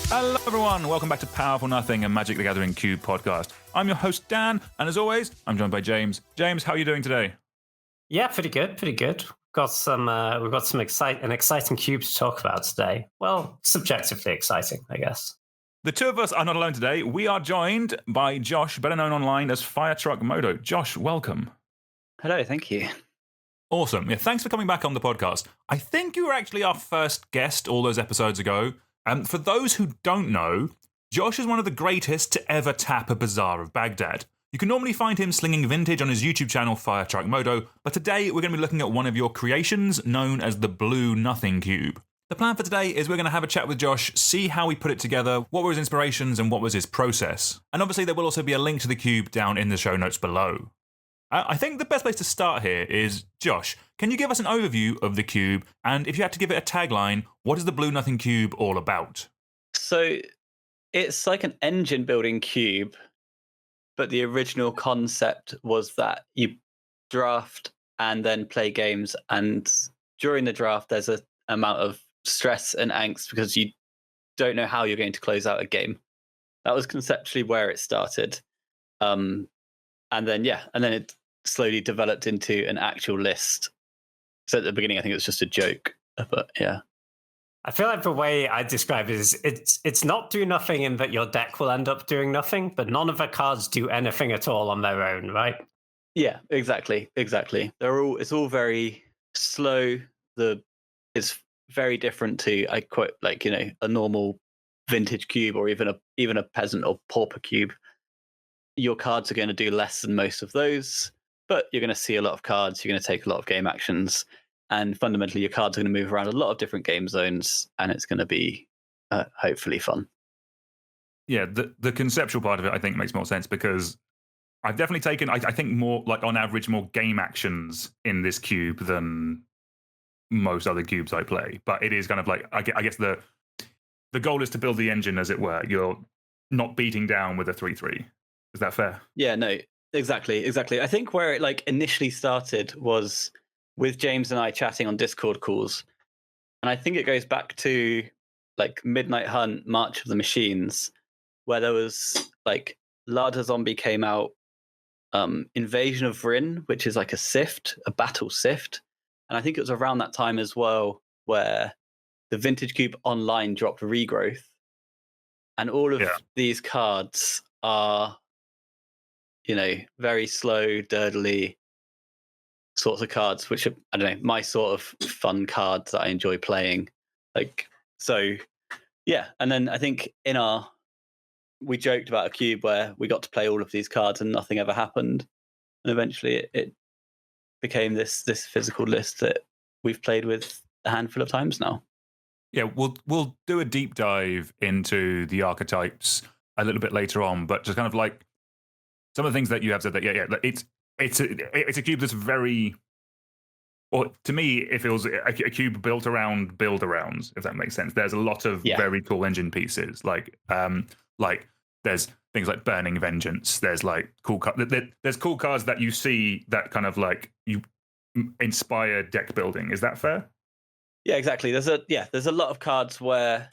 Hello everyone, welcome back to Powerful Nothing, a Magic the Gathering Cube podcast. I'm your host Dan, and as always, I'm joined by James. James, how are you doing today? Yeah, pretty good. We've got some exciting cube to talk about today. Well, subjectively exciting, I guess. The two of us are not alone today. We are joined by Josh, better known online as FiretruckModo. Josh, welcome. Hello, thank you. Awesome. Yeah, thanks for coming back on the podcast. I think you were actually our first guest all those episodes ago. For those who don't know, Josh is one of the greatest to ever tap a Bazaar of Baghdad. You can normally find him slinging vintage on his YouTube channel, FiretruckModo, but today we're going to be looking at one of your creations known as the Blue Nothing Cube. The plan for today is we're going to have a chat with Josh, see how he put it together, what were his inspirations, and what was his process. And obviously there will also be a link to the cube down in the show notes below. I think the best place to start here is, Josh, can you give us an overview of the cube, and if you had to give it a tagline, what is the Blue Nothing Cube all about? So it's like an engine building cube, but the original concept was that you draft and then play games, and during the draft there's an amount of stress and angst because you don't know how you're going to close out a game. That was conceptually where it started. And then it slowly developed into an actual list. So at the beginning, I think it was just a joke, but yeah. I feel like the way I describe it is it's not do nothing in that your deck will end up doing nothing, but none of the cards do anything at all on their own, right? Yeah, exactly. It's all very slow. It's very different to a normal vintage cube or even a peasant or pauper cube. Your cards are going to do less than most of those, but you're going to see a lot of cards, you're going to take a lot of game actions, and fundamentally your cards are going to move around a lot of different game zones, and it's going to be hopefully fun. Yeah, the conceptual part of it I think makes more sense because I've definitely taken, I think more, like on average, more game actions in this cube than most other cubes I play. But it is kind of like, I guess the goal is to build the engine, as it were. You're not beating down with a 3/3. Is that fair? Yeah, no, exactly. I think where it initially started was with James and I chatting on Discord calls. And I think it goes back to Midnight Hunt, March of the Machines, where there was Lada Zombie came out, Invasion of Vryn, which is like a battle sift. And I think it was around that time as well where the Vintage Cube Online dropped Regrowth. And all of these cards are very slow, dirtily sorts of cards, which are, I don't know, my sort of fun cards that I enjoy playing. And then I think we joked about a cube where we got to play all of these cards and nothing ever happened. And eventually it became this physical list that we've played with a handful of times now. Yeah, we'll do a deep dive into the archetypes a little bit later on, but just kind of like some of the things that you have said that it's a cube that's very, or to me it feels a cube built around build-arounds, if that makes sense. There's a lot of very cool engine pieces, like there's things like Burning Vengeance. There's there's cool cards that you see that kind of you inspire deck building. Is that fair? Yeah, exactly. There's a lot of cards where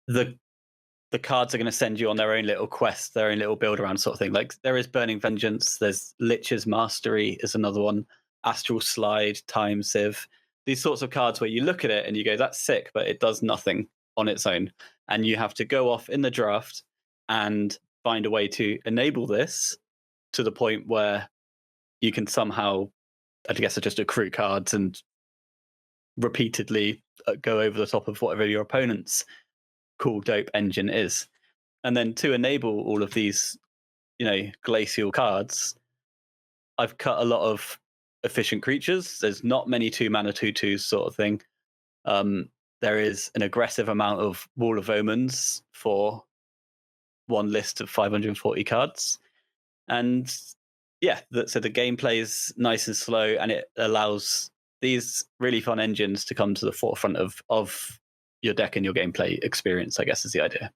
the cards are going to send you on their own little quest, their own little build around sort of thing. Like there is Burning Vengeance, there's Lich's Mastery is another one, Astral Slide, Time Sieve. These sorts of cards where you look at it and you go, that's sick, but it does nothing on its own. And you have to go off in the draft and find a way to enable this to the point where you can somehow, I guess, just accrue cards and repeatedly go over the top of whatever your opponent's cool, dope engine is. And then to enable all of these, glacial cards, I've cut a lot of efficient creatures. There's not many 2-mana 2/2s sort of thing. There is an aggressive amount of Wall of Omens for one list of 540 cards. And so the gameplay is nice and slow, and it allows these really fun engines to come to the forefront of your deck and your gameplay experience, I guess, is the idea.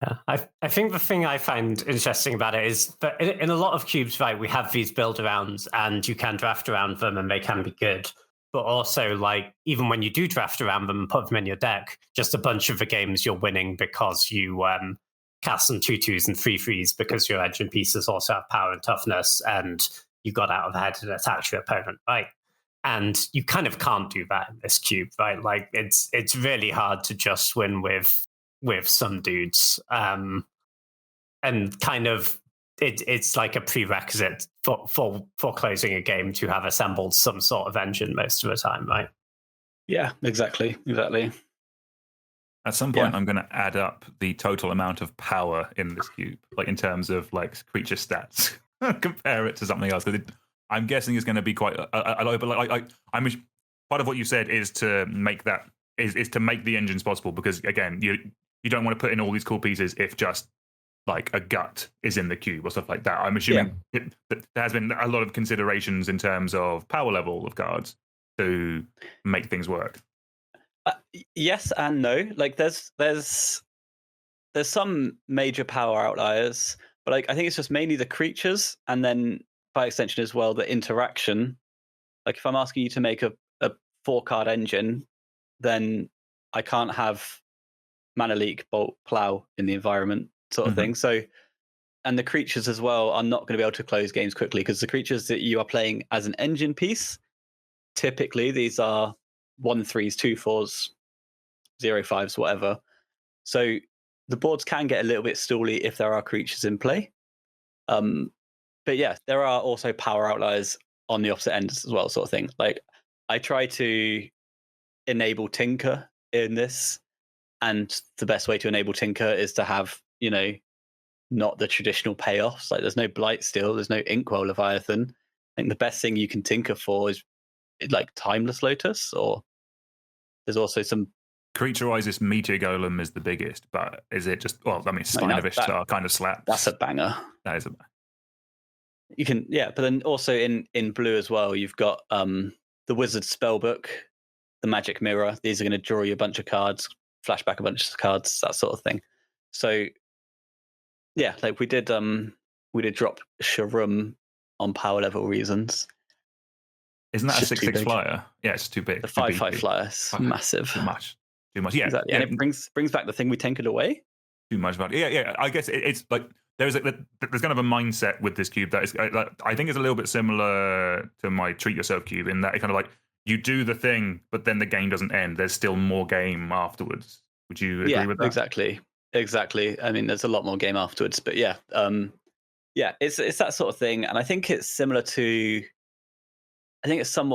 Yeah, I think the thing I find interesting about it is that in a lot of cubes, right, we have these build arounds and you can draft around them and they can be good. but also like even when you do draft around them and put them in your deck, just a bunch of the games you're winning because you cast some 2/2s and 3/3s because your engine pieces also have power and toughness, and you got out of the head and attacked your opponent, right? And you kind of can't do that in this cube, right? Like it's really hard to just win with some dudes, and kind of it's like a prerequisite for closing a game to have assembled some sort of engine most of the time, right? Yeah, exactly. At some point, I'm going to add up the total amount of power in this cube, like in terms of like creature stats, compare it to something else. Because I'm guessing it's going to be quite a lot. But like, part of what you said is to make that is to make the engines possible. Because again, you don't want to put in all these cool pieces if just like a gut is in the cube or stuff like that. I'm assuming that there has been a lot of considerations in terms of power level of cards to make things work. Yes and no. Like there's some major power outliers, but like I think it's just mainly the creatures, and then by extension as well the interaction. Like if I'm asking you to make a 4-card engine, then I can't have Mana Leak, Bolt, Plow in the environment sort of thing. So, and the creatures as well are not going to be able to close games quickly because the creatures that you are playing as an engine piece, typically these are 1/3s, 2/4s, 0/5s, whatever. So the boards can get a little bit stally if there are creatures in play. But yeah, there are also power outliers on the opposite ends as well, sort of thing. Like I try to enable Tinker in this, and the best way to enable Tinker is to have, not the traditional payoffs. Like there's no Blightsteel, there's no Inkwell Leviathan. I think the best thing you can tinker for is like Timeless Lotus, or there's also some creature-wise, this Meteor Golem is the biggest, but is it just? Well, I mean, Spine of Ishtar kind of slaps. That's a banger. That is a banger. You can, but then also in blue as well, you've got the Wizard Spellbook, the Magic Mirror. These are going to draw you a bunch of cards, flashback a bunch of cards, that sort of thing. So yeah, like we did drop Sharum on power level reasons. Isn't that a 6/6 flyer? Yeah, it's too big. The 5/5 flyer is massive. Too much. Yeah, exactly. And it brings back the thing we tinkered away. Too much value. Yeah. I guess it's like there's kind of a mindset with this cube that is, I think, is a little bit similar to my Treat Yourself cube in that it kind of like you do the thing, but then the game doesn't end. There's still more game afterwards. Would you agree with that? Exactly. I mean, there's a lot more game afterwards, but yeah, it's that sort of thing, and I think it's somewhat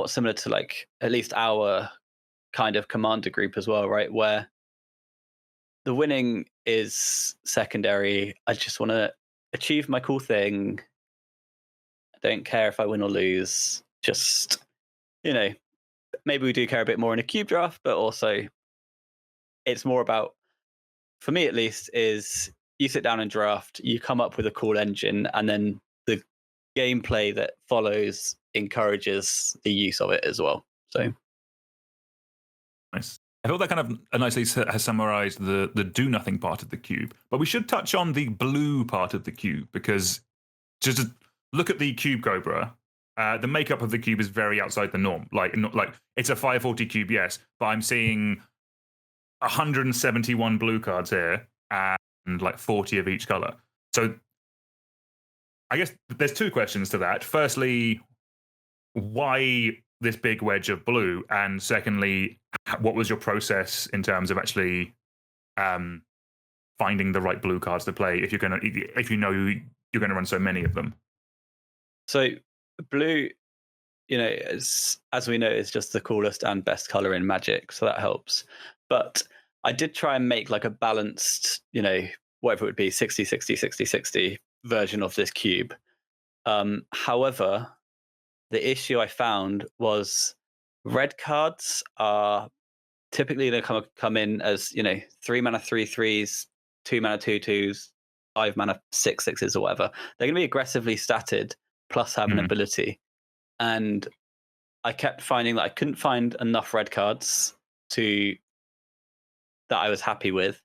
similar to like at least our kind of commander group as well, right? Where the winning is secondary. I just want to achieve my cool thing. I don't care if I win or lose. Just, maybe we do care a bit more in a cube draft, but also it's more about, for me at least, is you sit down and draft, you come up with a cool engine, and then the gameplay that follows encourages the use of it as well. So nice. I thought that kind of nicely has summarized the do nothing part of the cube, but we should touch on the blue part of the cube, because just look at the Cube Cobra. The makeup of the cube is very outside the norm. Like it's a 540 cube, yes, but I'm seeing 171 blue cards here and like 40 of each color. So I guess there's two questions to that. Firstly, why this big wedge of blue? And secondly, what was your process in terms of actually finding the right blue cards to play if you know you're going to run so many of them? So blue, as we know, is just the coolest and best color in Magic, so that helps. But I did try and make like a balanced, whatever it would be, 60, 60, 60, 60 version of this cube. However, the issue I found was red cards are typically going to come in as, 3 mana 3/3s, 2 mana 2/2s, 5 mana 6/6s or whatever. They're going to be aggressively statted plus have an ability. And I kept finding that I couldn't find enough red cards that I was happy with,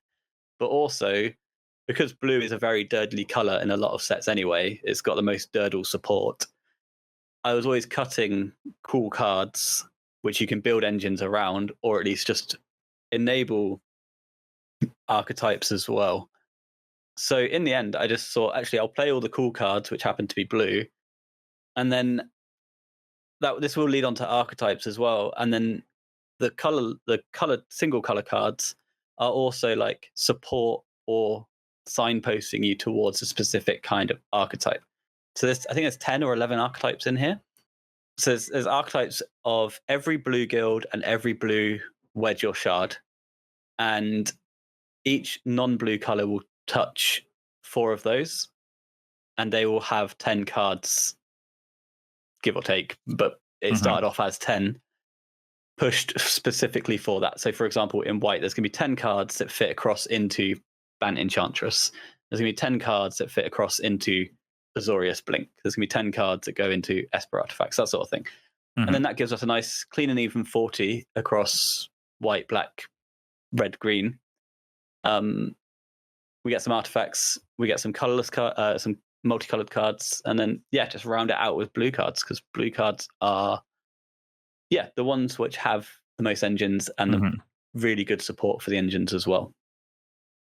but also because blue is a very dirtly color in a lot of sets anyway, it's got the most dirtle support. I was always cutting cool cards which you can build engines around, or at least just enable archetypes as well. So in the end, I just thought, actually, I'll play all the cool cards, which happen to be blue, and then this will lead on to archetypes as well. And then the colored single color cards are also like support or signposting you towards a specific kind of archetype. So I think there's 10 or 11 archetypes in here. So there's archetypes of every blue guild and every blue wedge or shard. And each non-blue color will touch 4 of those. And they will have 10 cards, give or take. But it started off as 10, pushed specifically for that. So for example, in white, there's going to be 10 cards that fit across into Bant Enchantress. There's going to be 10 cards that fit across into Azorius Blink. There's going to be 10 cards that go into Esper Artifacts, that sort of thing. And then that gives us a nice clean and even 40 across white, black, red, green. We get some artifacts, we get some colorless some multicolored cards, and then just round it out with blue cards, because blue cards are the ones which have the most engines and the really good support for the engines as well.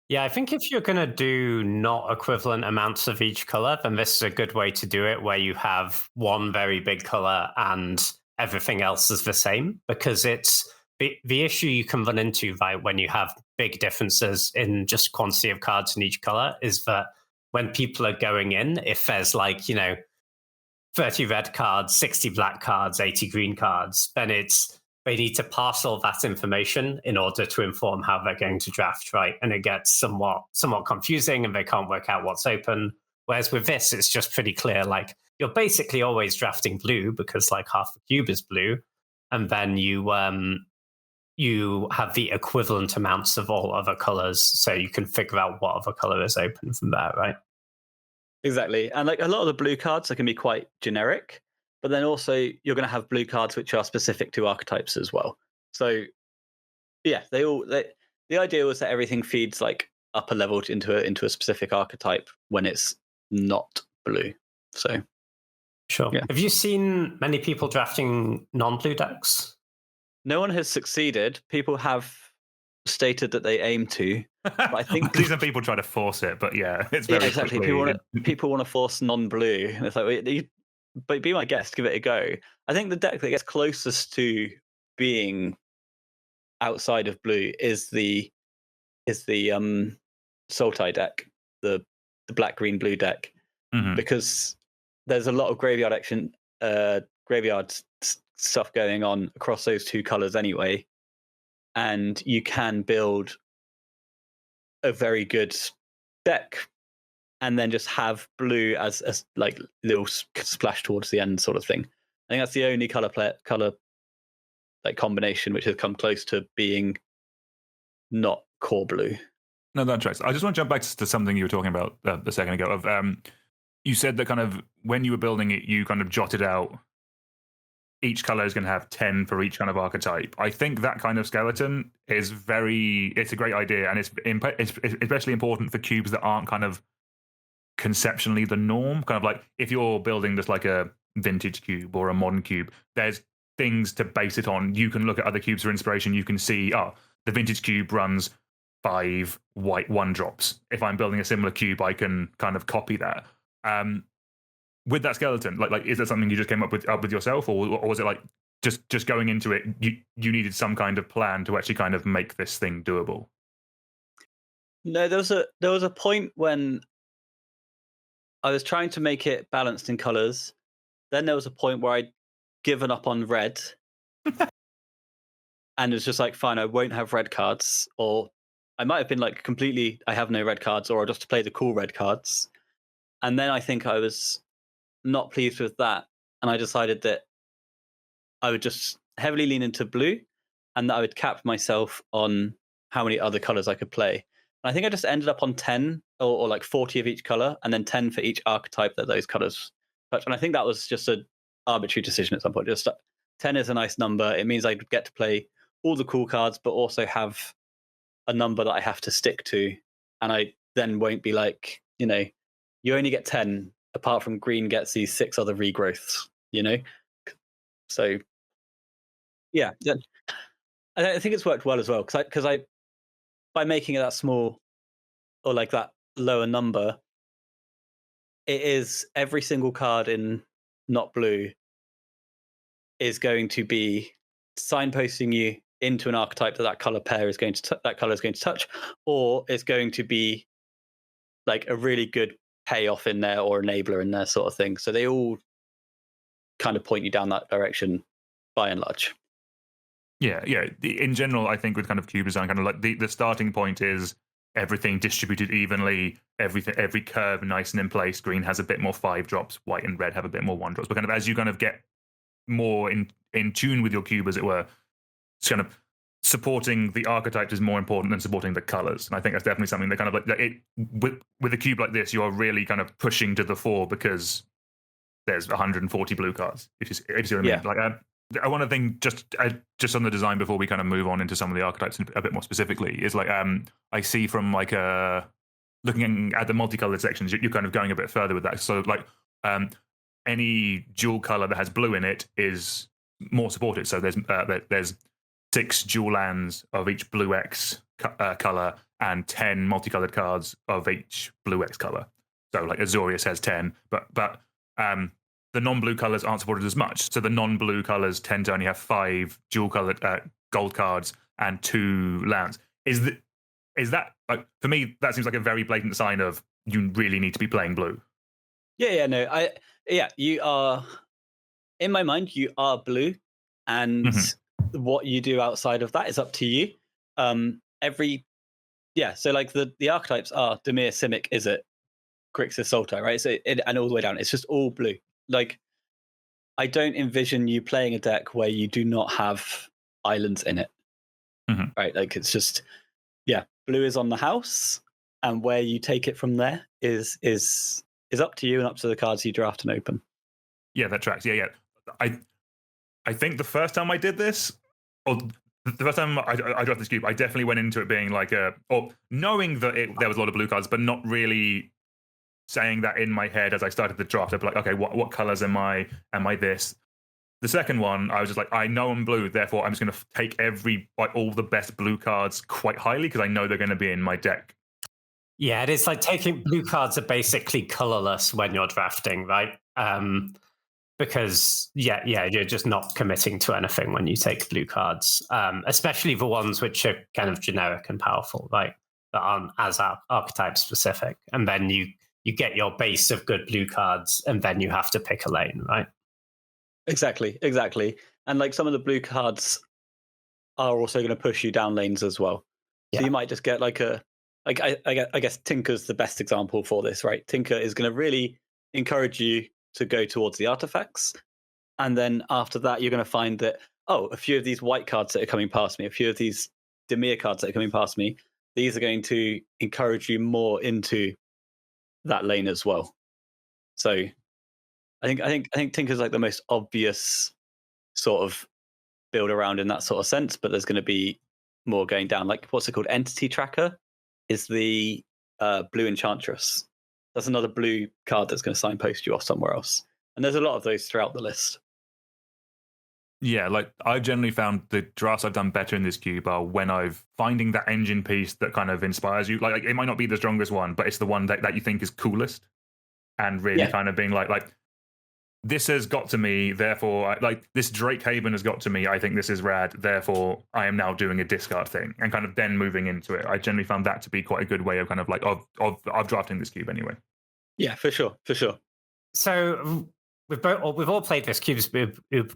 Yeah, I think if you're going to do not equivalent amounts of each color, then this is a good way to do it, where you have one very big color and everything else is the same, because it's the issue you can run into, right, when you have big differences in just quantity of cards in each color is that when people are going in, if there's 30 red cards, 60 black cards, 80 green cards, then they need to parcel that information in order to inform how they're going to draft, right? And it gets somewhat confusing and they can't work out what's open. Whereas with this, it's just pretty clear, you're basically always drafting blue because half the cube is blue. And then you have the equivalent amounts of all other colors, so you can figure out what other color is open from there, right? Exactly. And a lot of the blue cards are going to be quite generic, but then also you're going to have blue cards which are specific to archetypes as well. So the idea was that everything feeds upper level into a specific archetype when it's not blue. So sure. Yeah. Have you seen many people drafting non-blue decks? No one has succeeded. People have stated that they aim to. But I think these are people try to force it, but it's very exactly. People want to force non-blue. And it's but be my guest, give it a go. I think the deck that gets closest to being outside of blue is the Sultai deck, the black, green, blue deck, because there's a lot of graveyard action, graveyard stuff going on across those two colors anyway, and you can build a very good deck and then just have blue as little splash towards the end sort of thing. I think that's the only color combination which has come close to being not core blue. No, that tracks. I just want to jump back to something you were talking about a second ago. Of you said that kind of when you were building it, you kind of jotted out each color is going to have 10 for each kind of archetype. I think that kind of skeleton is it's a great idea, and it's especially important for cubes that aren't kind of conceptually the norm. Kind of if you're building just a vintage cube or a modern cube, there's things to base it on. You can look at other cubes for inspiration. You can see, the vintage cube runs 5 white 1-drops. If I'm building a similar cube, I can kind of copy that. With that skeleton, is that something you just came up with yourself, or was it just going into it? You needed some kind of plan to actually kind of make this thing doable? No, there was a point when I was trying to make it balanced in colors. Then there was a point where I'd given up on red, and it was just fine, I won't have red cards, or I might have been completely, I have no red cards, or I'll just play the cool red cards. And then I think I was not pleased with that, and I decided that I would just heavily lean into blue, and that I would cap myself on how many other colors I could play. And I think I just ended up on 10 or 40 of each color, and then 10 for each archetype that those colors touch. And I think that was just an arbitrary decision at some point. Just 10 is a nice number. It means I get to play all the cool cards, but also have a number that I have to stick to. And I then won't be you only get 10, apart from green gets these 6 other regrowths, So Yeah, I think it's worked well as well because I by making it that small or like that lower number, it is every single card in not blue is going to be signposting you into an archetype that color pair is going to that color is going to touch, or it's going to be like a really good payoff in there or enabler in there sort of thing. So they all kind of point you down that direction by and large. Yeah. In general, I think with kind of cube design, kind of like the starting point is everything distributed evenly, every curve nice and in place. Green has a bit more 5 drops, white and red have a bit more 1 drops. But kind of as you kind of get more in tune with your cube, as it were, it's kind of supporting the archetypes is more important than supporting the colors. And I think that's definitely something that kind of like it with a cube like this, you are really kind of pushing to the fore because there's 140 blue cards. If you see what I mean. Like I want to think just on the design before we kind of move on into some of the archetypes a bit more specifically is like I see from like looking at the multicolored sections, you're kind of going a bit further with that. So like any dual color that has blue in it is more supported. So there's 6 dual lands of each blue X color and 10 multicolored cards of each blue X color. So like Azorius has 10, but the non-blue colors aren't supported as much. So the non-blue colors tend to only have 5 dual-colored gold cards and 2 lands. Is that like, for me? That seems like a very blatant sign of you really need to be playing blue. No, you are. In my mind, you are blue, and what you do outside of that is up to you. So like the archetypes are Dimir, Simic, Izzet, Grixis, Sultai, right? So and all the way down, it's just all blue. Like, I don't envision you playing a deck where you do not have islands in it, right? Like, it's just, blue is on the house, and where you take it from there is up to you and up to the cards you draft and open. Yeah, that tracks. Yeah. I think the first time I did this, or the first time I drafted this cube, I definitely went into it being like knowing that there was a lot of blue cards, but not really saying that in my head as I started the draft. I'd be like, okay, what colors am I? Am I this? The second one, I was just like, I know I'm blue, therefore I'm just going to take all the best blue cards quite highly because I know they're going to be in my deck. Yeah, it is like taking blue cards are basically colorless when you're drafting, right? Because you're just not committing to anything when you take blue cards, especially the ones which are kind of generic and powerful, right? That aren't as archetype specific, and then you get your base of good blue cards, and then you have to pick a lane, right? Exactly. And like some of the blue cards are also going to push you down lanes as well. So you might just get I guess Tinker's the best example for this, right? Tinker is going to really encourage you to go towards the artifacts. And then after that, you're going to find that, a few of these white cards that are coming past me, a few of these Dimir cards that are coming past me, these are going to encourage you more into that lane as well. So I think Tinker's like the most obvious sort of build around in that sort of sense, but there's going to be more going down. Like, what's it called? Entity Tracker is the blue Enchantress. That's another blue card that's going to signpost you off somewhere else. And there's a lot of those throughout the list. Yeah, like I've generally found the drafts I've done better in this cube are when I've finding that engine piece that kind of inspires you. Like it might not be the strongest one, but it's the one that you think is coolest, and really kind of being like this has got to me. Therefore, like this Drake Haven has got to me. I think this is rad. Therefore, I am now doing a discard thing, and kind of then moving into it. I generally found that to be quite a good way of kind of like of drafting this cube anyway. Yeah, for sure. So we've all played this cube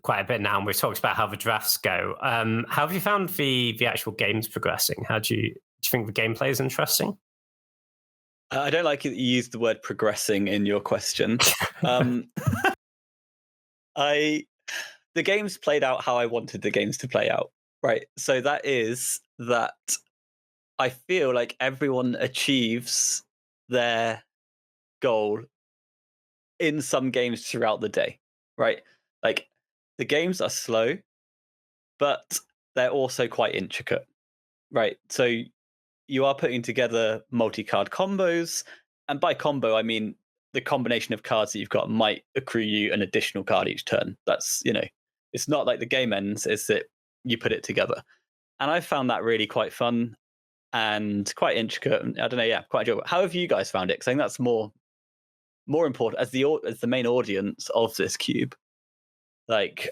quite a bit now, and we've talked about how the drafts go. How have you found the actual games progressing? Do you think the gameplay is interesting? I don't like that you used the word progressing in your question. The games played out how I wanted the games to play out, right? So that is that I feel like everyone achieves their goal in some games throughout the day, right? Like the games are slow, but they're also quite intricate, right? So you are putting together multi-card combos, and by combo I mean the combination of cards that you've got might accrue you an additional card each turn. That's, it's not like the game ends, it's that you put it together. And I found that really quite fun and quite intricate. I don't know, yeah, quite enjoyable. How have you guys found it? Because I think that's more important as the main audience of this cube. Like,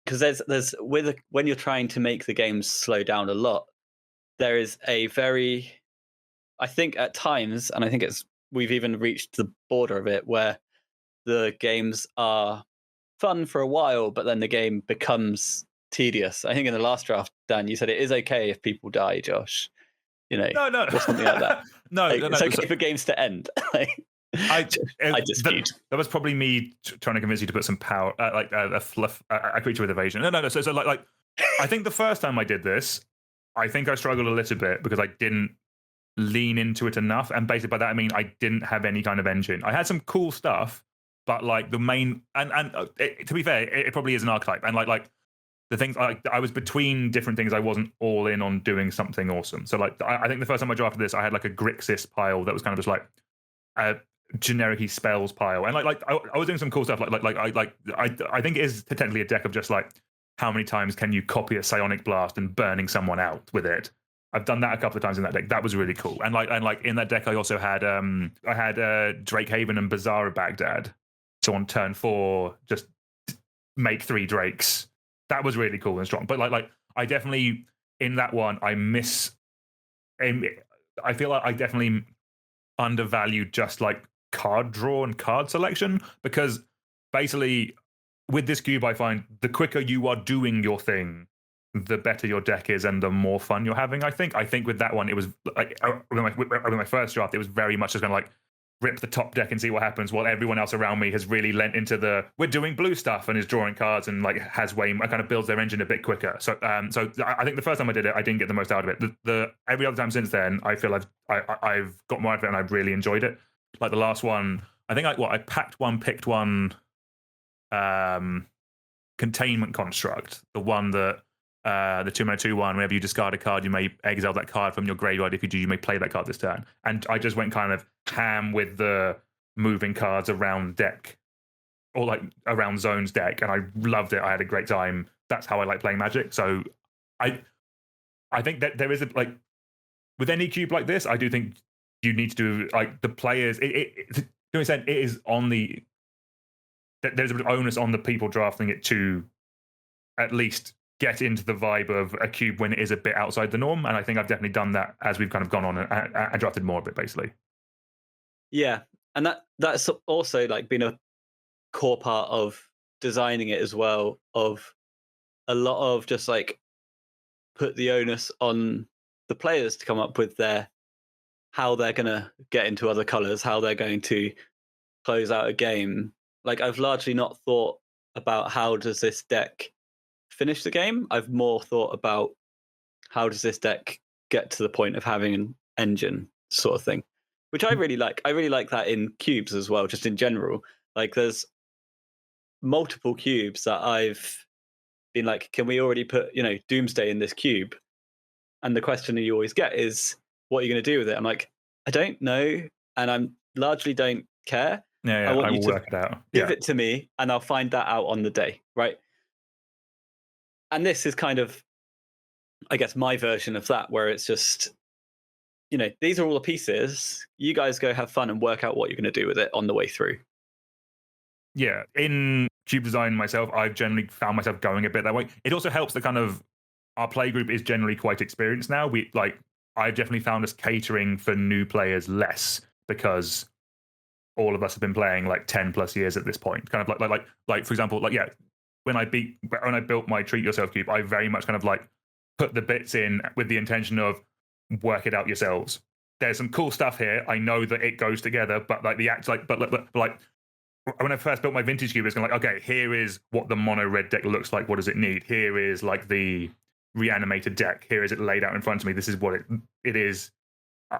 because there's when you're trying to make the games slow down a lot, there is a very, I think at times, and I think we've even reached the border of it, where the games are fun for a while, but then the game becomes tedious. I think in the last draft, Dan, you said it is okay if people die, Josh. No. Or something like that. No, it's okay for games to end. I dispute. That was probably me trying to convince you to put some power, a creature with evasion. No. So like, I think the first time I did this, I think I struggled a little bit because I didn't lean into it enough, and basically by that I mean I didn't have any kind of engine. I had some cool stuff, but like the main to be fair, it probably is an archetype, and like the things I was between different things. I wasn't all in on doing something awesome. So like I think the first time I drafted this, I had like a Grixis pile that was kind of just like a generic spells pile, and like I was doing some cool stuff. I think it is potentially a deck of just like how many times can you copy a psionic blast and burning someone out with it. I've done that a couple of times in that deck. That was really cool. And like in that deck, I also had Drake Haven and Bazaar of Baghdad. So on turn 4, just make 3 Drakes. That was really cool and strong. But like I definitely in that one I feel like I definitely undervalued just like card draw and card selection, because basically with this cube I find the quicker you are doing your thing, the better your deck is and the more fun you're having. I think with that one it was like with my first draft, it was very much just going to like rip the top deck and see what happens, while everyone else around me has really lent into we're doing blue stuff and is drawing cards and like has way kind of builds their engine a bit quicker. So I think the first time I did it, I didn't get the most out of it. The every other time since then, I feel I've got more out of it and I've really enjoyed it. Like the last one, I think I picked one containment construct, the one that the 2/2 one, whenever you discard a card, you may exile that card from your graveyard. If you do, you may play that card this turn. And I just went kind of ham with the moving cards around deck, or like around zones deck, and I loved it. I had a great time. That's how I like playing Magic. So I think that there is like with any cube like this, I do think you need to do like the players. To an extent, it is on there's a bit of onus on the people drafting it to at least get into the vibe of a cube when it is a bit outside the norm. And I think I've definitely done that as we've kind of gone on and drafted more of it, basically. Yeah. And that's also like been a core part of designing it as well, of a lot of just like put the onus on the players to come up with how they're going to get into other colors, how they're going to close out a game. Like I've largely not thought about how does this deck finish the game. I've more thought about how does this deck get to the point of having an engine sort of thing, which I really like. I really like that in cubes as well, just in general. Like there's multiple cubes that I've been like, can we already put, Doomsday in this cube? And the question that you always get is, what are you going to do with it? I'm like, I don't know. And I largely don't care. Yeah, I want you to work it out. Give it to me and I'll find that out on the day, right? And this is kind of, I guess, my version of that, where it's just, these are all the pieces. You guys go have fun and work out what you're going to do with it on the way through. Yeah, in cube design myself, I've generally found myself going a bit that way. It also helps that kind of our play group is generally quite experienced now. I've definitely found us catering for new players less, because all of us have been playing like 10 plus years at this point. Kind of like for example, when I built my Treat Yourself cube, I very much kind of like put the bits in with the intention of work it out yourselves. There's some cool stuff here. I know that it goes together, but like the act, like, but like when I first built my vintage cube, it's kind of like, okay, here is what the mono red deck looks like. What does it need? Here is like the reanimated deck. Here is it laid out in front of me. This is what it is.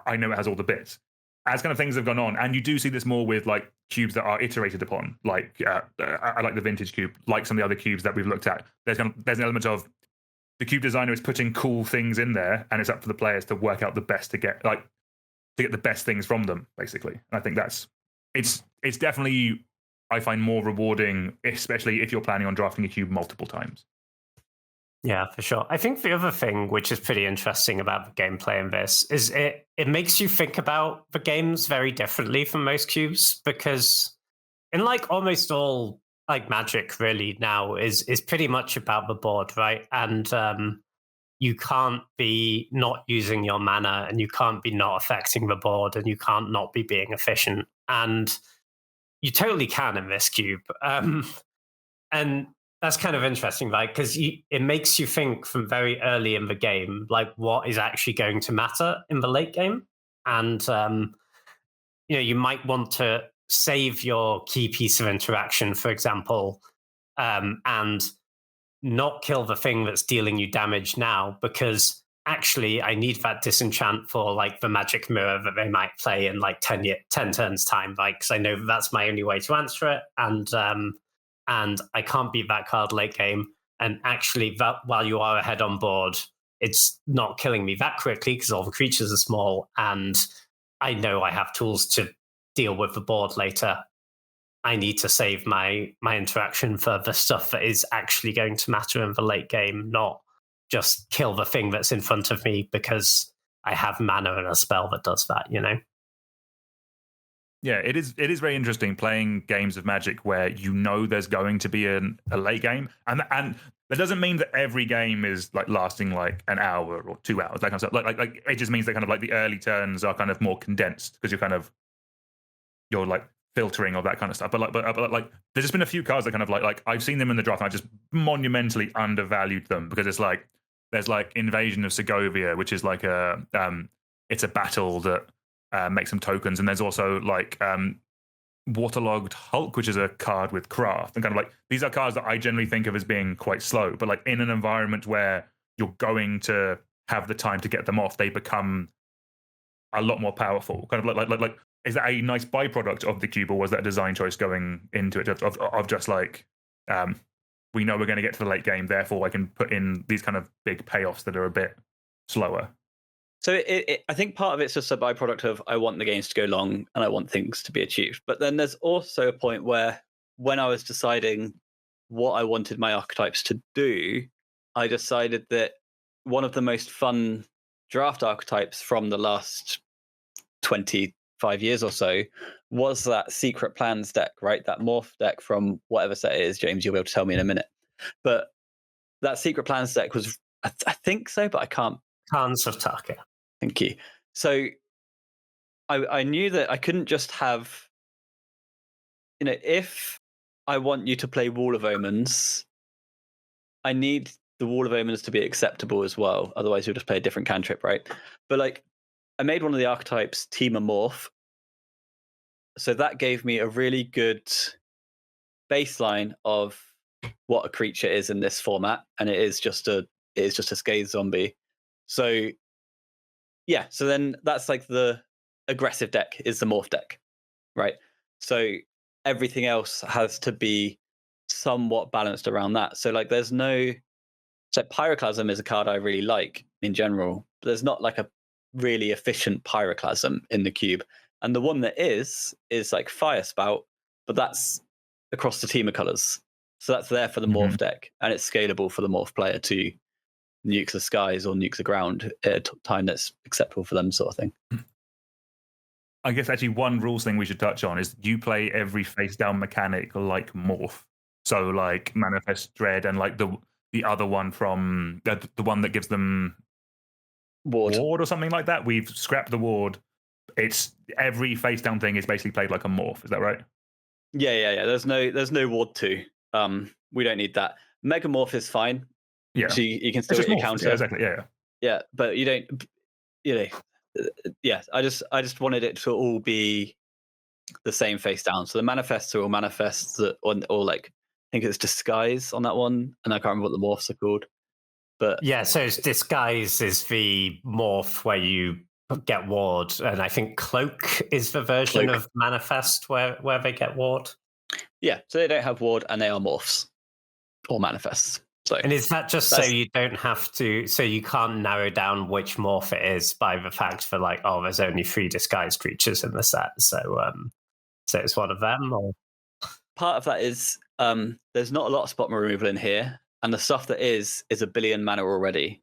I know it has all the bits. As kind of things have gone on, and you do see this more with like cubes that are iterated upon. Like I like the vintage cube, like some of the other cubes that we've looked at. There's an element of the cube designer is putting cool things in there, and it's up to the players to work out the best to get the best things from them, basically. And I think it's definitely, I find, more rewarding, especially if you're planning on drafting a cube multiple times. Yeah, for sure. I think the other thing which is pretty interesting about the gameplay in this is it makes you think about the games very differently from most cubes, because in like almost all like Magic really now is pretty much about the board, right? And you can't be not using your mana, and you can't be not affecting the board, and you can't not be being efficient. And you totally can in this cube. And that's kind of interesting, right? Because it makes you think from very early in the game, like what is actually going to matter in the late game. And, you might want to save your key piece of interaction, for example, and not kill the thing that's dealing you damage now, because actually I need that disenchant for like the magic mirror that they might play in like 10 turns time, right? Because I know that's my only way to answer it. And I can't beat that card late game. And actually, that while you are ahead on board, it's not killing me that quickly because all the creatures are small, and I know I have tools to deal with the board later. I need to save my interaction for the stuff that is actually going to matter in the late game, not just kill the thing that's in front of me because I have mana and a spell that does that, Yeah, it is very interesting playing games of Magic where there's going to be a late game, and that doesn't mean that every game is like lasting like an hour or 2 hours, that kind of stuff. Like it just means that kind of like the early turns are kind of more condensed because you're like filtering of that kind of stuff. But like there's just been a few cards that kind of like I've seen them in the draft and I just monumentally undervalued them because it's like there's like Invasion of Segovia, which is like it's a battle that make some tokens, and there's also like Waterlogged Hulk, which is a card with craft, and kind of like these are cards that I generally think of as being quite slow, but like in an environment where you're going to have the time to get them off, they become a lot more powerful. Kind of like is that a nice byproduct of the cube, or was that a design choice going into it of just like we know we're going to get to the late game, therefore I can put in these kind of big payoffs that are a bit slower? So I think part of it's just a byproduct of I want the games to go long and I want things to be achieved. But then there's also a point where when I was deciding what I wanted my archetypes to do, I decided that one of the most fun draft archetypes from the last 25 years or so was that Secret Plans deck, right? That morph deck from whatever set it is, James, you'll be able to tell me in a minute. But that Secret Plans deck was, I think so, but I can't. Khans of Tarkir. Thank you. So I knew that I couldn't just have, if I want you to play Wall of Omens, I need the Wall of Omens to be acceptable as well. Otherwise, you'll just play a different cantrip, right? But like, I made one of the archetypes Team Morph. So that gave me a really good baseline of what a creature is in this format, and it is just a Scathe zombie. So yeah, so then that's like the aggressive deck is the morph deck, right? So everything else has to be somewhat balanced around that. So like there's no, so Pyroclasm is a card I really like in general, but there's not like a really efficient Pyroclasm in the cube. And the one that is like Fire Spout, but that's across the team of colors. So that's there for the morph deck, and it's scalable for the morph player to nuke the skies or nuke the ground at a time that's acceptable for them, sort of thing. I guess actually one rules thing we should touch on is you play every face down mechanic like morph. So like Manifest Dread and like the other one from the one that gives them ward or something like that. We've scrapped the ward. It's every face down thing is basically played like a morph. Is that right? Yeah. There's no ward 2. We don't need that. Megamorph is fine. Yeah, so you can still get your counter. Yeah, exactly. Yeah, but you don't. Yeah. I just wanted it to all be the same face down. So the manifests are all manifests that, or like I think it's Disguise on that one, and I can't remember what the morphs are called. But yeah, so it's Disguise is the morph where you get ward, and I think Cloak is the version of Manifest where they get ward. Yeah, so they don't have ward and they are morphs or manifests. So, and is that just so you don't have to, so you can't narrow down which morph it is by the fact that like, oh, there's only 3 disguised creatures in the set, so it's one of them? Or part of that is there's not a lot of spot removal in here, and the stuff that is a billion mana already,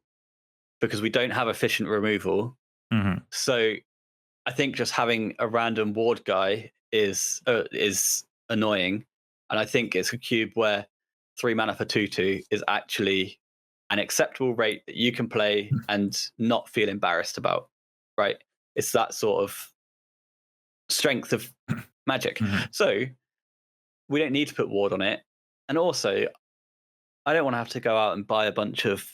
because we don't have efficient removal. Mm-hmm. So I think just having a random ward guy is annoying, and I think it's a cube where 3 mana for 2/2 is actually an acceptable rate that you can play and not feel embarrassed about. Right? It's that sort of strength of magic. Mm-hmm. So we don't need to put ward on it, and also I don't want to have to go out and buy a bunch of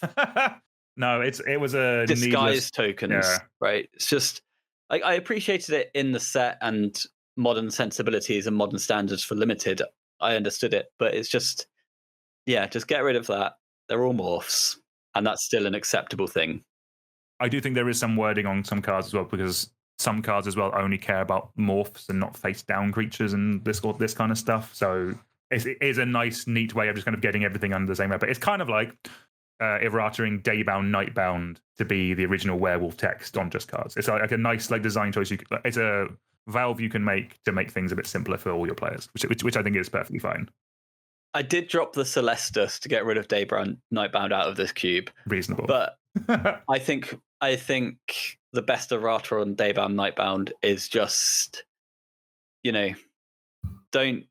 No, it was a disguise tokens. Yeah. Right? It's just I appreciated it in the set and modern sensibilities and modern standards for limited. I understood it, but it's just just get rid of that. They're all morphs, and that's still an acceptable thing. I do think there is some wording on some cards as well, because some cards as well only care about morphs and not face down creatures and this kind of stuff. So it is a nice, neat way of just kind of getting everything under the same wrapper. It's kind of like errata-ing Daybound, Nightbound to be the original werewolf text on just cards. It's like a nice like design choice. It's a valve you can make to make things a bit simpler for all your players, which I think is perfectly fine. I did drop the Celestus to get rid of Daybound, Nightbound out of this cube. Reasonable. But I think the best errata on Daybound, Nightbound is just, don't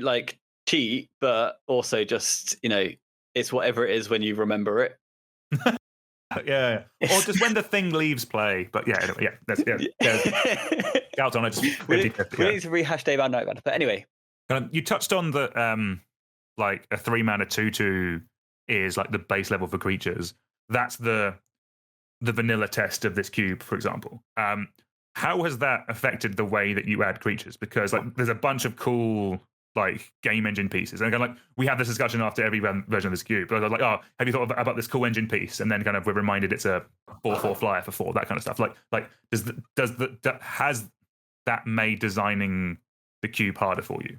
like cheat, but also just, it's whatever it is when you remember it. Yeah. Or just when the thing leaves play. But yeah, anyway, Out on it. We need to rehash Daybound, Nightbound. But anyway. You touched on that, like a 3 mana 2/2 is like the base level for creatures. That's the vanilla test of this cube, for example. How has that affected the way that you add creatures? Because like there's a bunch of cool like game engine pieces, and like we have this discussion after every version of this cube. But I was like, oh, have you thought about this cool engine piece? And then kind of we're reminded it's a 4/4 flyer for 4, that kind of stuff. Like has that made designing the cube harder for you?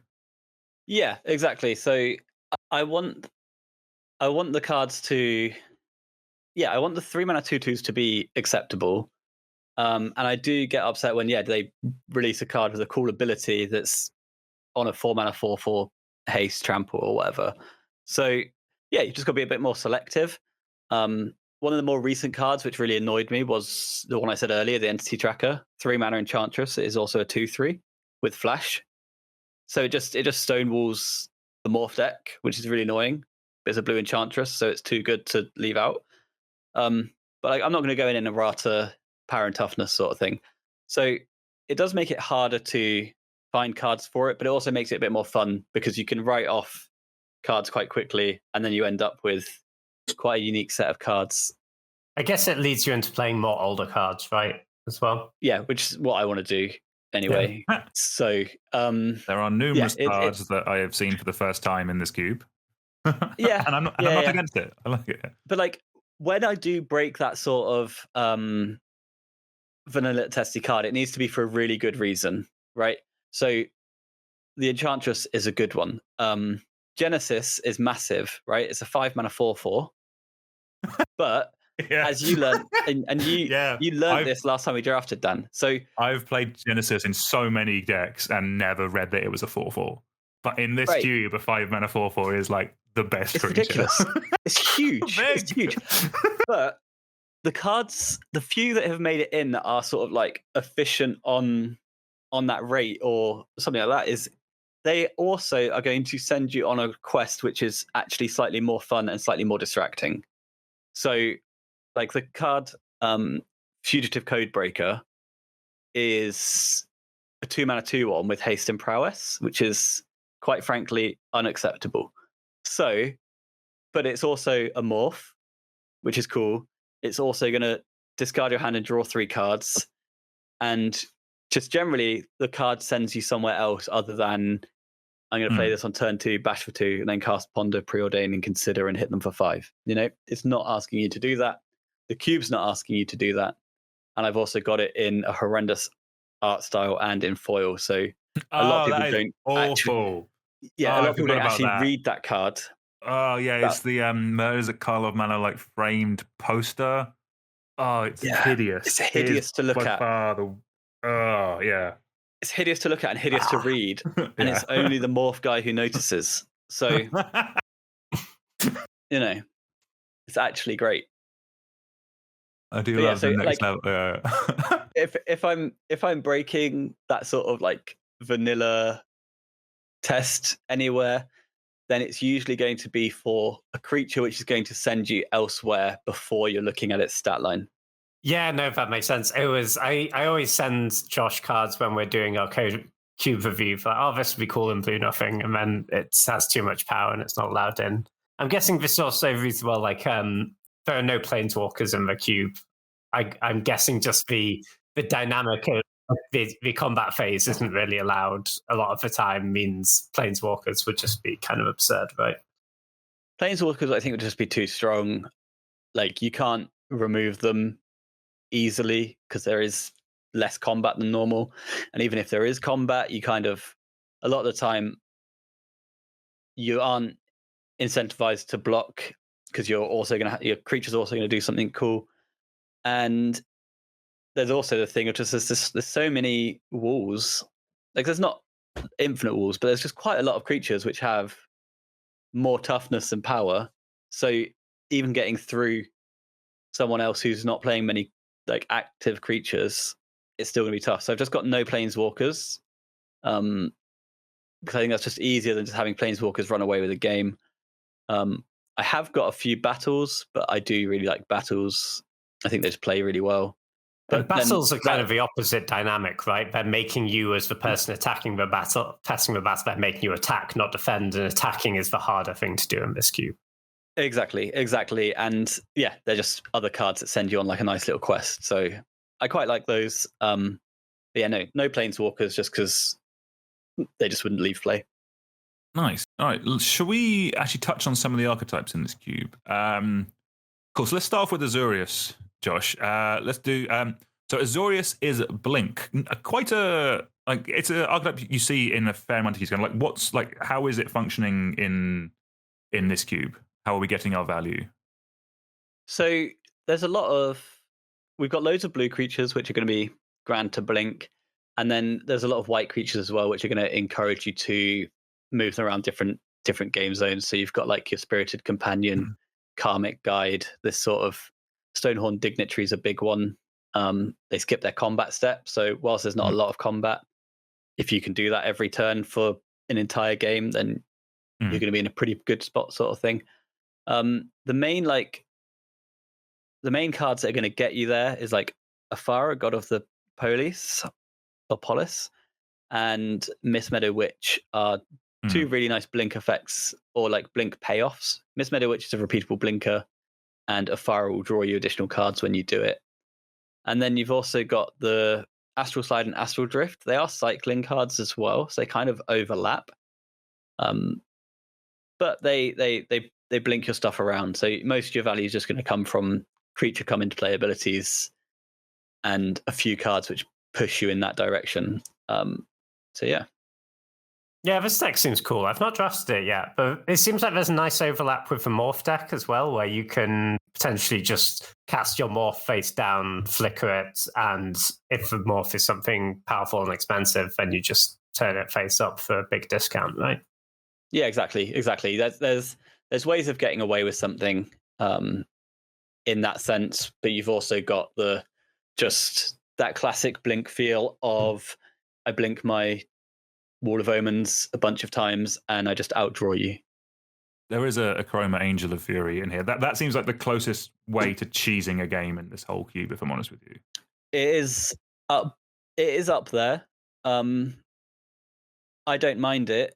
Yeah, exactly. So I want the cards to, I want the 3 mana 2/2s to be acceptable. And I do get upset when they release a card with a cool ability that's on a 4 mana 4/4 haste trample or whatever. So you just got to be a bit more selective. One of the more recent cards which really annoyed me was the one I said earlier, the Entity Tracker. 3 mana Enchantress. It is also a 2/3 with flash. So it just stonewalls the morph deck, which is really annoying. There's a blue Enchantress, so it's too good to leave out. But I'm not going to go in errata, power and toughness sort of thing. So it does make it harder to find cards for it, but it also makes it a bit more fun because you can write off cards quite quickly, and then you end up with quite a unique set of cards. I guess it leads you into playing more older cards, right? As well. Yeah, which is what I want to do anyway. Yeah. So there are numerous cards that I have seen for the first time in this cube. Yeah, and I'm not against it. I like it. But like when I do break that sort of vanilla testy card, it needs to be for a really good reason, right? So the Enchantress is a good one. Genesis is massive, right? It's a 5 mana 4/4. But as you learned, and you learned this last time we drafted, Dan. So I've played Genesis in so many decks and never read that it was a 4/4. But in this cube, a 5 mana 4/4 is like the best it's creature. Ridiculous. It's huge. It's huge. But the cards, the few that have made it in that are sort of like efficient on that rate or something like that, is they also are going to send you on a quest which is actually slightly more fun and slightly more distracting. So like the card Fugitive Codebreaker is a 2 mana 2/1 with haste and prowess, which is quite frankly unacceptable. So, but it's also a morph, which is cool. It's also going to discard your hand and draw 3 cards. And just generally, the card sends you somewhere else other than I'm going to play this on turn 2, bash for 2, and then cast Ponder, Preordain, and Consider and hit them for 5. It's not asking you to do that. The cube's not asking you to do that. And I've also got it in a horrendous art style and in foil. So a lot of people don't awful. A lot of people don't actually read that card. Oh yeah, it's the Murders at Carl of Manor like framed poster. Oh, it's hideous. It's hideous to look at. It's hideous to look at and hideous to read. And it's only the morph guy who notices. So You know, it's actually great. I do But yeah, love so the next like level. if I'm breaking that sort of like vanilla test anywhere, then it's usually going to be for a creature which is going to send you elsewhere before you're looking at its stat line. Yeah, no, that makes sense. It was I always send Josh cards when we're doing our cube review for, oh, this would be cool and blue nothing, and then it has too much power and it's not allowed in. I'm guessing this also reads well, like there are no planeswalkers in the cube. I'm guessing just the dynamic of the combat phase isn't really allowed a lot of the time, means planeswalkers would just be kind of absurd, right? Planeswalkers, I think, would just be too strong. Like, you can't remove them easily because there is less combat than normal. And even if there is combat, you kind of, a lot of the time, you aren't incentivized to block because you're also going to, your creature's also going to do something cool. And there's also the thing of just there's so many walls. Like, there's not infinite walls, but there's just quite a lot of creatures which have more toughness and power. So even getting through someone else who's not playing many like active creatures, it's still going to be tough. So I've just got no planeswalkers, because I think that's just easier than just having planeswalkers run away with the game. I have got a few battles, but I do really like battles. I think they just play really well. But battles are kind of the opposite dynamic, right? They're making you, as the person attacking the battle, they're making you attack, not defend, and attacking is the harder thing to do in this cube. Exactly. And yeah, they're just other cards that send you on like a nice little quest. So I quite like those. But yeah, no planeswalkers, just because they just wouldn't leave play. Nice. All right. Shall we actually touch on some of the archetypes in this cube? Cool. So let's start off with Azorius, Josh. Let's do. So Azorius is Blink. Quite a like. It's an archetype you see in a fair amount of keys. Like, what's like? How is it functioning in this cube? How are we getting our value? So there's a lot of. We've got loads of blue creatures which are going to be grand to Blink, and then there's a lot of white creatures as well which are going to encourage you to move around different game zones. So you've got like your Spirited Companion, Karmic Guide, this sort of Stonehorn Dignitary is a big one. They skip their combat step, so whilst there's not a lot of combat, if you can do that every turn for an entire game, then you're going to be in a pretty good spot, sort of thing. The main cards that are going to get you there is like Afara, God of the Police or Polis, and Miss Meadow Witch are two really nice blink effects, or like blink payoffs. Miss Meadow Witch is a repeatable blinker, and Afara will draw you additional cards when you do it. And then you've also got the Astral Slide and Astral Drift. They are cycling cards as well, so they kind of overlap. But they blink your stuff around. So most of your value is just going to come from creature come into play abilities and a few cards which push you in that direction. So yeah. Yeah, this deck seems cool. I've not drafted it yet, but it seems like there's a nice overlap with the Morph deck as well, where you can potentially just cast your Morph face down, flicker it, and if the Morph is something powerful and expensive, then you just turn it face up for a big discount, right? Yeah, exactly. There's ways of getting away with something in that sense, but you've also got just that classic blink feel of I blink my Wall of Omens a bunch of times and I just outdraw you. There is a Chroma Angel of Fury in here. That seems like the closest way to cheesing a game in this whole cube, if I'm honest with you. It is up there. I don't mind it.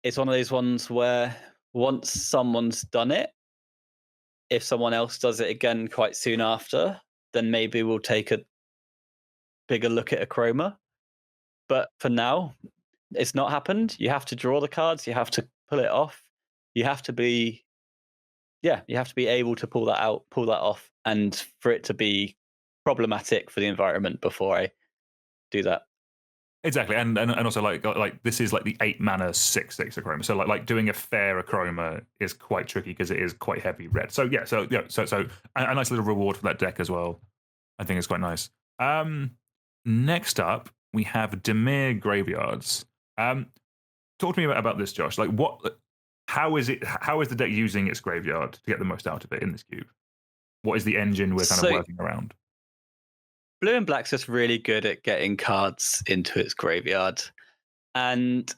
It's one of those ones where once someone's done it, if someone else does it again quite soon after, then maybe we'll take a bigger look at a Chroma. But for now, it's not happened. You have to draw the cards. You have to pull it off. You have to be able to pull that off, and for it to be problematic for the environment before I do that. Exactly, and also like this is like the 8 mana 6/6 Acroma. So like doing a fair Acroma is quite tricky because it is quite heavy red. So so a nice little reward for that deck as well. I think it's quite nice. Next up we have Dimir Graveyards. Talk to me about this, Josh. Like how is the deck using its graveyard to get the most out of it in this cube? What is the engine we're kind of working around? Blue and black's just really good at getting cards into its graveyard. And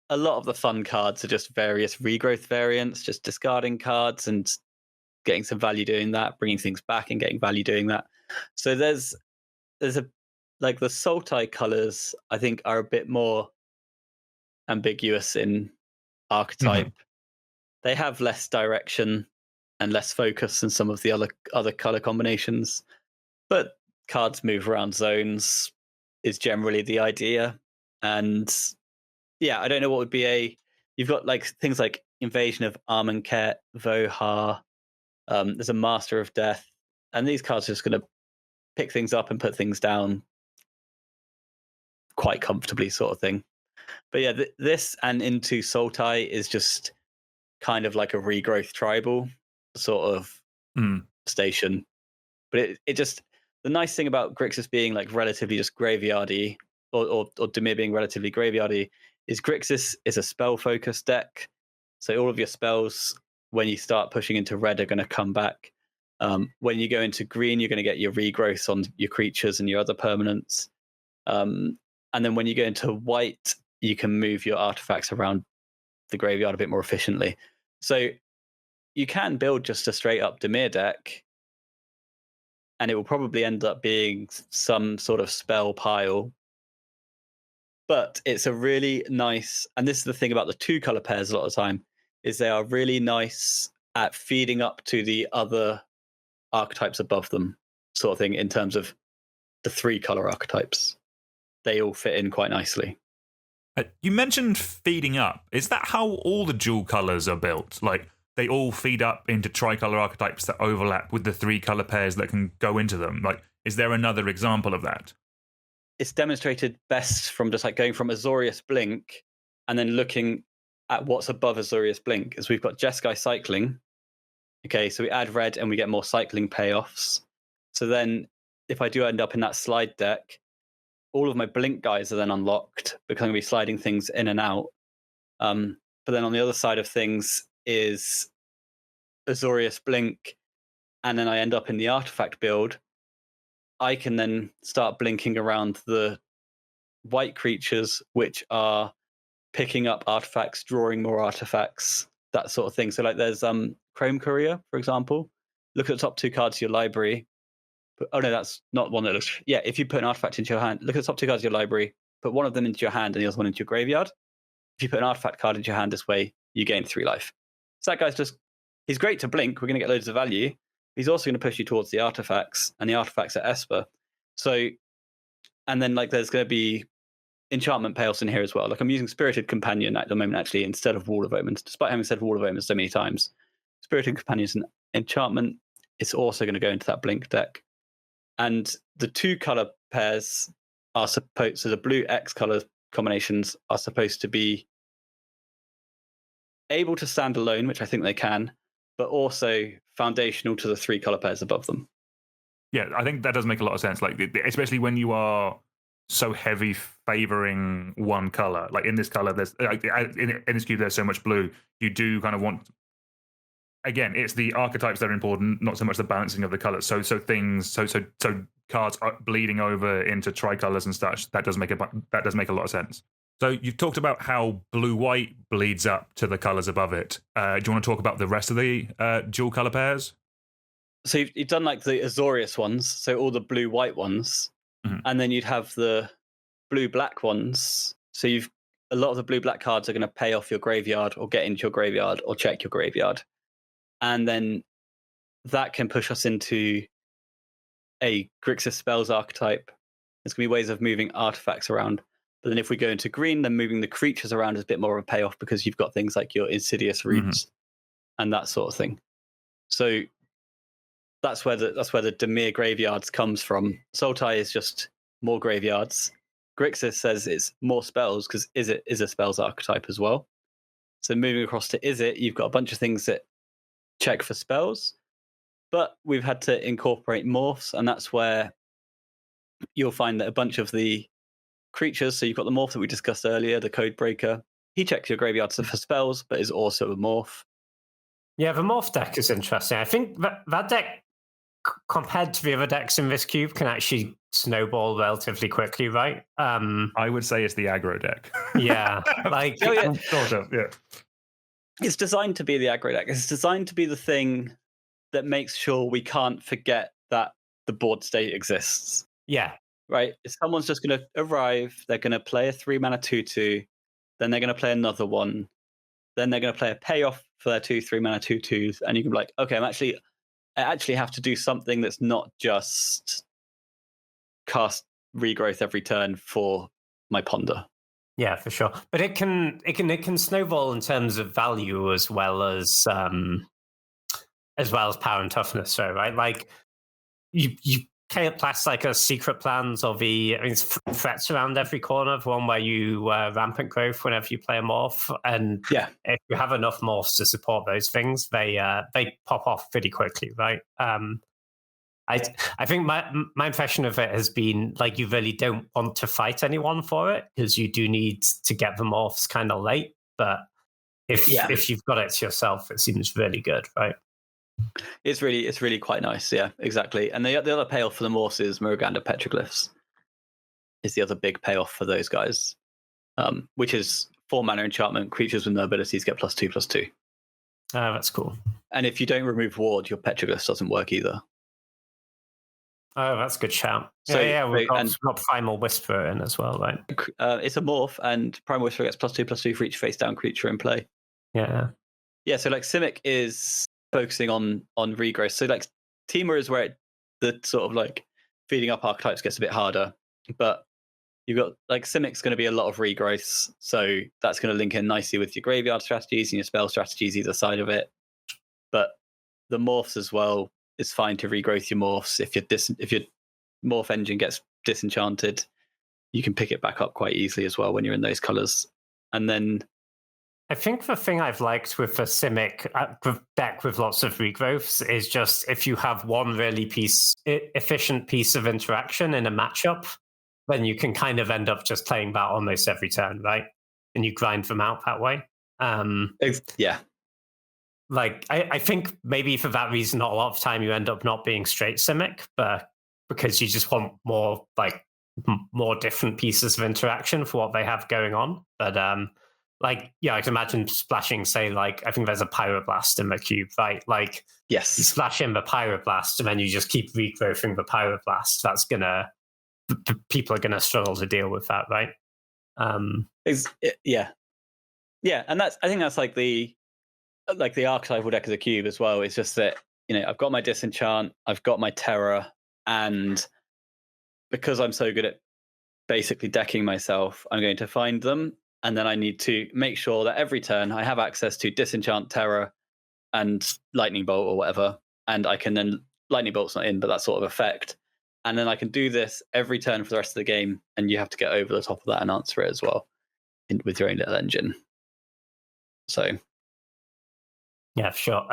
a lot of the fun cards are just various regrowth variants, just discarding cards and getting some value doing that, bringing things back and getting value doing that. So there's a like the Sultai colors, I think, are a bit more ambiguous in archetype. Mm-hmm. They have less direction and less focus than some of the other color combinations, but cards move around zones is generally the idea. And yeah, I don't know what would be you've got like things like Invasion of Amonkhet, Vohar, there's a Master of Death, and these cards are just going to pick things up and put things down quite comfortably, sort of thing. But yeah, this and into Sultai is just kind of like a regrowth tribal sort of station. But it just, the nice thing about Grixis being like relatively just graveyardy, or Dimir being relatively graveyardy, is Grixis is a spell-focused deck. So all of your spells, when you start pushing into red, are going to come back. When you go into green, you're going to get your regrowth on your creatures and your other permanents. And then when you go into white, you can move your artifacts around the graveyard a bit more efficiently. So you can build just a straight up Dimir deck, and it will probably end up being some sort of spell pile. But it's a really nice, and this is the thing about the 2 color pairs a lot of the time, is they are really nice at feeding up to the other archetypes above them, sort of thing, in terms of the 3 color archetypes. They all fit in quite nicely. You mentioned feeding up. Is that how all the dual colors are built? Like, they all feed up into tricolor archetypes that overlap with the 3 color pairs that can go into them? Like, is there another example of that? It's demonstrated best from just like going from Azorius Blink and then looking at what's above Azorius Blink. As we've got Jeskai cycling. Okay, so we add red and we get more cycling payoffs. So then if I do end up in that slide deck, all of my Blink guys are then unlocked because I'm going to be sliding things in and out. But then on the other side of things is Azorius Blink, and then I end up in the artifact build. I can then start blinking around the white creatures, which are picking up artifacts, drawing more artifacts, that sort of thing. So like there's Chrome Courier, for example. Look at the top 2 cards of your library. Oh no, that's not one that looks. Yeah, if you put an artifact into your hand, look at the top 2 cards of your library, put one of them into your hand and the other one into your graveyard. If you put an artifact card into your hand this way, you gain 3 life. So that guy's he's great to blink. We're going to get loads of value. He's also going to push you towards the artifacts, and the artifacts are Esper. So, and then like there's going to be enchantment payoffs in here as well. Like I'm using Spirited Companion at the moment actually instead of Wall of Omens, despite having said Wall of Omens so many times. Spirited Companion is an enchantment. It's also going to go into that blink deck. And the 2 color pairs are supposed, so the blue X color combinations are supposed to be able to stand alone, which I think they can, but also foundational to the 3 color pairs above them. Yeah, I think that does make a lot of sense. Like, especially when you are so heavy favoring one color. Like in this color, there's in this cube, there's so much blue. You do kind of want. Again, it's the archetypes that are important, not so much the balancing of the colors. So cards are bleeding over into tricolors and such. That does make a lot of sense. So you've talked about how blue-white bleeds up to the colors above it. Do you want to talk about the rest of the dual color pairs? So you've done like the Azorius ones, so all the blue-white ones, and then you'd have the blue-black ones. So a lot of the blue-black cards are going to pay off your graveyard or get into your graveyard or check your graveyard. And then that can push us into a Grixis Spells archetype. There's going to be ways of moving artifacts around. But then if we go into green, then moving the creatures around is a bit more of a payoff because you've got things like your Insidious Roots and that sort of thing. So that's where the Dimir graveyards comes from. Sultai is just more graveyards. Grixis says it's more spells because Izzet is a spells archetype as well. So moving across to Izzet, you've got a bunch of things that check for spells, but we've had to incorporate morphs, and that's where you'll find that a bunch of the creatures, so you've got the morph that we discussed earlier, the Codebreaker, he checks your graveyard for spells, but is also a morph. Yeah, the morph deck is interesting. I think that deck, compared to the other decks in this cube, can actually snowball relatively quickly, right? I would say it's the aggro deck. Yeah, like sort of, yeah. It's designed to be the aggro deck. It's designed to be the thing that makes sure we can't forget that the board state exists. Yeah. Right? If someone's just going to arrive, they're going to play a 3-mana 2/2, then they're going to play another one, then they're going to play a payoff for their 2 3-mana 2/2s, and you can be like, okay, I actually have to do something that's not just cast regrowth every turn for my ponder. Yeah, for sure. But it can snowball in terms of value as well as power and toughness. So right, like you can't place like a secret plans or threats around every corner. The one where you rampant growth whenever you play a morph, and if you have enough morphs to support those things, they pop off pretty quickly, right? I think my impression of it has been like you really don't want to fight anyone for it because you do need to get the morphs kind of late. But if you've got it to yourself, it seems really good, right? It's really quite nice, yeah, exactly. And the other payoff for the morphs is Morganda Petroglyphs. Is the other big payoff for those guys, which is 4-mana enchantment. Creatures with no abilities get +2/+2. That's cool. And if you don't remove ward, your Petroglyphs doesn't work either. Oh, that's a good shout. So, we've got Primal Whisperer in as well, right? It's a morph, and Primal Whisperer gets +2/+2 for each face-down creature in play. Yeah. Yeah, so like Simic is focusing on regrowth. So like Temur is where the sort of like feeding up archetypes gets a bit harder. But you've got like Simic's going to be a lot of regrowths. So that's going to link in nicely with your graveyard strategies and your spell strategies either side of it. But the morphs as well, it's fine to regrowth your morphs. If your morph engine gets disenchanted, you can pick it back up quite easily as well when you're in those colors. And then I think the thing I've liked with the Simic deck with lots of regrowths is just if you have one really efficient piece of interaction in a matchup, then you can kind of end up just playing that almost every turn, right? And you grind them out that way. Yeah. Like, I think maybe for that reason, not a lot of time you end up not being straight Simic, but because you just want more different pieces of interaction for what they have going on. But I can imagine splashing, say, like, I think there's a Pyroblast in the cube, right? Like, yes, you splash in the Pyroblast and then you just keep regrowthing the Pyroblast. That's people are gonna struggle to deal with that, right? Yeah, and I think that's like the archetypal deck of the cube as well. It's just that, I've got my Disenchant, I've got my Terror, and because I'm so good at basically decking myself, I'm going to find them, and then I need to make sure that every turn I have access to Disenchant, Terror, and Lightning Bolt or whatever, and I can then, Lightning Bolt's not in, but that sort of effect, and then I can do this every turn for the rest of the game, and you have to get over the top of that and answer it as well with your own little engine. So yeah, sure.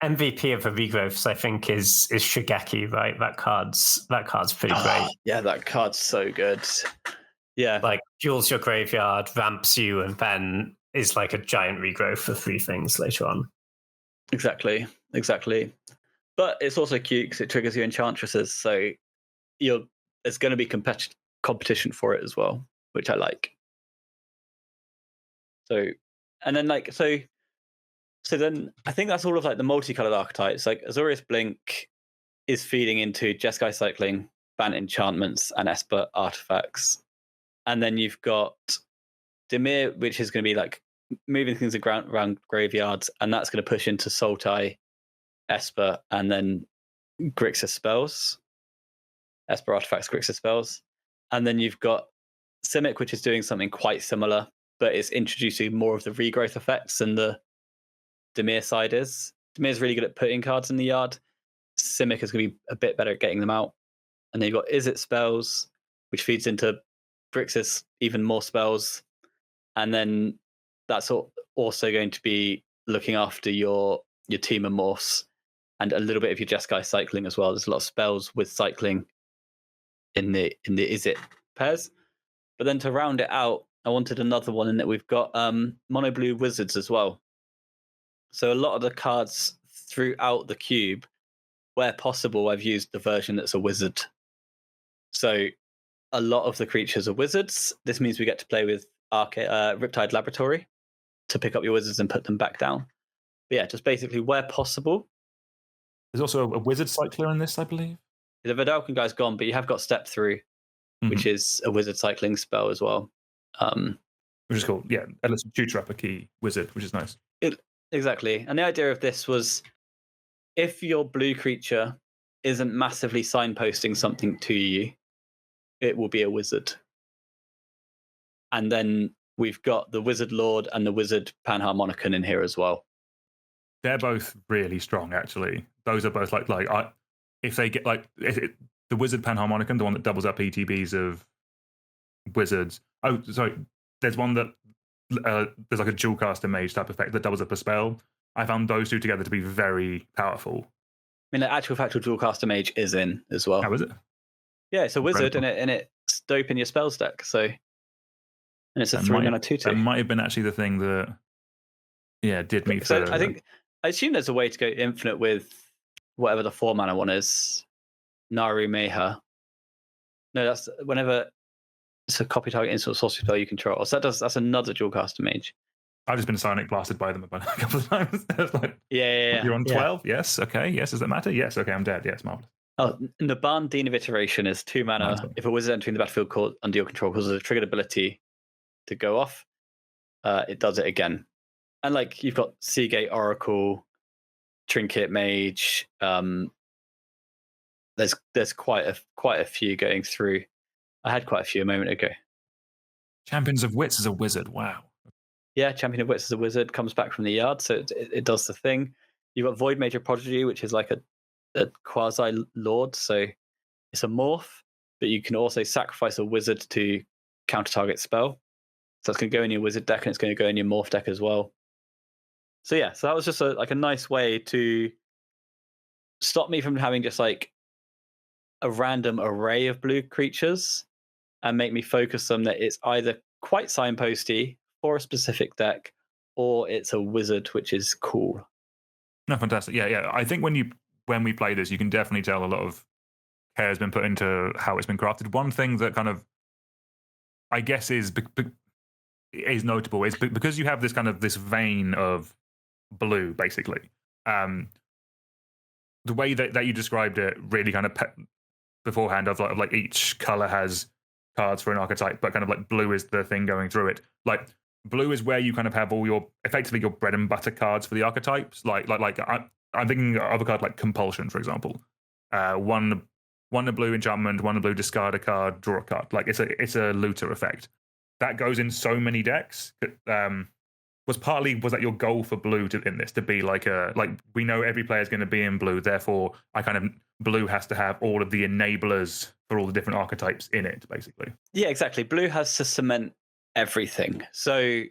MVP of the regrowths, I think, is Shigeki, right? That card's pretty great. Yeah, that card's so good. Yeah, like duels your graveyard, ramps you, and then is like a giant regrowth for 3 things later on. Exactly. But it's also cute because it triggers your enchantresses, so there's going to be competition for it as well, which I like. So, and then So then I think that's all of like the multicolored archetypes. Like Azorius Blink is feeding into Jeskai Cycling, Bant Enchantments, and Esper Artifacts. And then you've got Dimir, which is going to be like moving things around graveyards, and that's going to push into Sultai, Esper, and then Grixis spells. Esper Artifacts, Grixis spells. And then you've got Simic, which is doing something quite similar, but it's introducing more of the regrowth effects than the Dimir side is. Dimir's really good at putting cards in the yard. Simic is going to be a bit better at getting them out. And then you've got Izzet spells, which feeds into Grixis even more spells. And then that's also going to be looking after your team of morphs and a little bit of your Jeskai cycling as well. There's a lot of spells with cycling in the Izzet pairs. But then to round it out, I wanted another one in that we've got mono blue wizards as well. So a lot of the cards throughout the cube, where possible, I've used the version that's a wizard. So a lot of the creatures are wizards. This means we get to play with Riptide Laboratory to pick up your wizards and put them back down. But yeah, just basically where possible. There's also a wizard cycler in this, I believe. The Vidalcan guy's gone, but you have got Step Through, which is a wizard cycling spell as well. Which is cool. Yeah, it lets you tutor up a key wizard, which is nice. Exactly. And the idea of this was if your blue creature isn't massively signposting something to you, it will be a wizard. And then we've got the Wizard Lord and the Wizard Panharmonicon in here as well. They're both really strong, actually. Those are both if they get the Wizard Panharmonicon, the one that doubles up ETBs of wizards. Oh, sorry. There's one that there's like a dual caster mage type effect that doubles up a spell. I found those two together to be very powerful. I mean, the actual factual dual caster mage is in as well. How is it? Yeah, it's a wizard and it's dope in your spells deck. So, and it's a 3-mana 2/2. That might have been actually the thing that, did me. So I assume there's a way to go infinite with whatever the 4-mana one is. Naru Meha. No, that's whenever it's a copy target instant sorcery spell you control. So that's another dual caster mage. I've just been sonic blasted by them a couple of times. Yeah. You're on 12? Yeah. Yes. Okay. Yes. Does that matter? Yes. Okay. I'm dead. Yes. Marvelous. Oh, the Barn Dean of Iteration is 2 mana. Nice. If a wizard entering the battlefield under your control causes a triggered ability to go off, it does it again. And you've got Seagate Oracle, Trinket Mage. There's quite a few going through. I had quite a few a moment ago. Champions of Wits is a wizard. Wow. Yeah, Champion of Wits is a wizard. Comes back from the yard, so it does the thing. You've got Void Major Prodigy, which is like a quasi lord, so it's a morph, but you can also sacrifice a wizard to counter target spell. So it's going to go in your wizard deck and it's going to go in your morph deck as well. So yeah, so that was just a nice way to stop me from having just a random array of blue creatures and make me focus on that it's either quite signposty for a specific deck or it's a wizard, which is cool. No, fantastic. Yeah. I think when we play this, you can definitely tell a lot of care has been put into how it's been crafted. One thing that kind of, I guess, is notable is because you have this vein of blue, basically. The way that you described it really kind of beforehand of each color has cards for an archetype, but kind of blue is the thing going through it. Blue is where you kind of have all your effectively your bread and butter cards for the archetypes. I'm thinking of a card like Compulsion, for example. One a blue enchantment, one a blue discard a card, draw a card. It's a looter effect. That goes in so many decks. Was that your goal for blue in this to be we know every player is going to be in blue, therefore blue has to have all of the enablers for all the different archetypes in it, basically. Yeah, exactly. Blue has to cement everything. So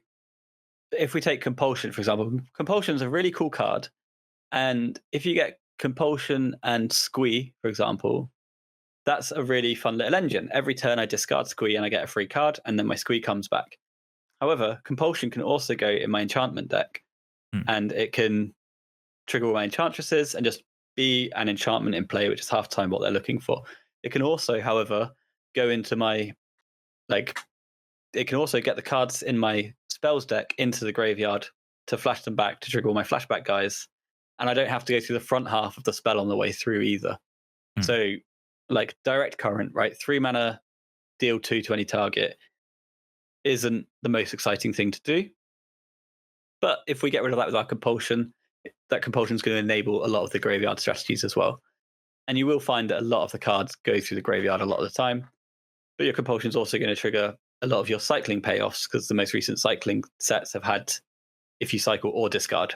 if we take Compulsion, for example, Compulsion is a really cool card. And if you get Compulsion and Squee, for example, that's a really fun little engine. Every turn I discard Squee and I get a free card, and then my Squee comes back. However, Compulsion can also go in my enchantment deck, and it can trigger all my enchantresses and just be an enchantment in play, which is half time what they're looking for. It can also, however, go into my it can also get the cards in my spells deck into the graveyard to flash them back to trigger all my flashback guys. And I don't have to go through the front half of the spell on the way through either. So, Direct Current, right? 3 mana, deal 2 to any target isn't the most exciting thing to do. But if we get rid of that with our Compulsion, that Compulsion is going to enable a lot of the graveyard strategies as well. And you will find that a lot of the cards go through the graveyard a lot of the time. But your Compulsion is also going to trigger a lot of your cycling payoffs, because the most recent cycling sets have had if you cycle or discard.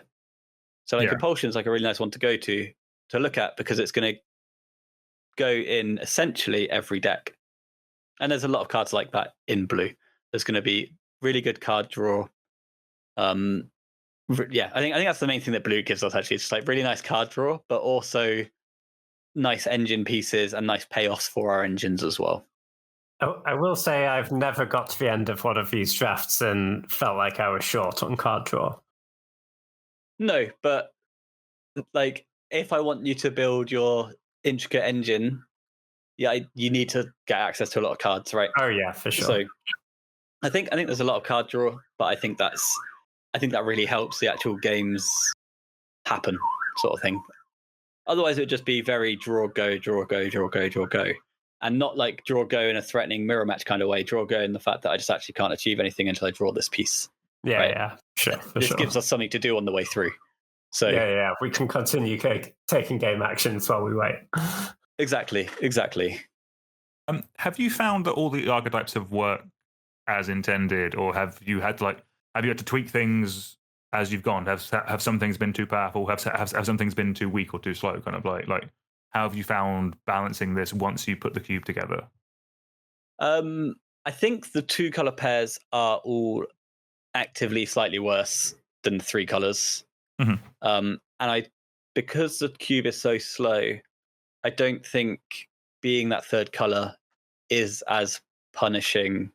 So Compulsion is a really nice one to go to look at, because it's going to go in essentially every deck. And there's a lot of cards like that in blue. There's going to be really good card draw. I think that's the main thing that blue gives us, actually. It's really nice card draw, but also nice engine pieces and nice payoffs for our engines as well. I will say I've never got to the end of one of these drafts and felt like I was short on card draw. No, but like if I want you to build your intricate engine, you need to get access to a lot of cards, right? Oh yeah, for sure. So I think there's a lot of card draw, but I think that really helps the actual games happen, sort of thing. Otherwise, it would just be very draw go, and not like draw go in a threatening mirror match kind of way. Draw go in the fact that I just actually can't achieve anything until I draw this piece. Yeah, right? yeah, sure. This gives us something to do on the way through. So yeah, we can continue taking game actions while we wait. Exactly. Have you found that all the archetypes have worked as intended, or have you had to tweak things as you've gone? Have some things been too powerful? Have some things been too weak or too slow? Kind of like how have you found balancing this once you put the cube together? I think the 2 color pairs are all actively slightly worse than the 3 colors. Mm-hmm. And because the cube is so slow, I don't think being that 3rd color is as punishing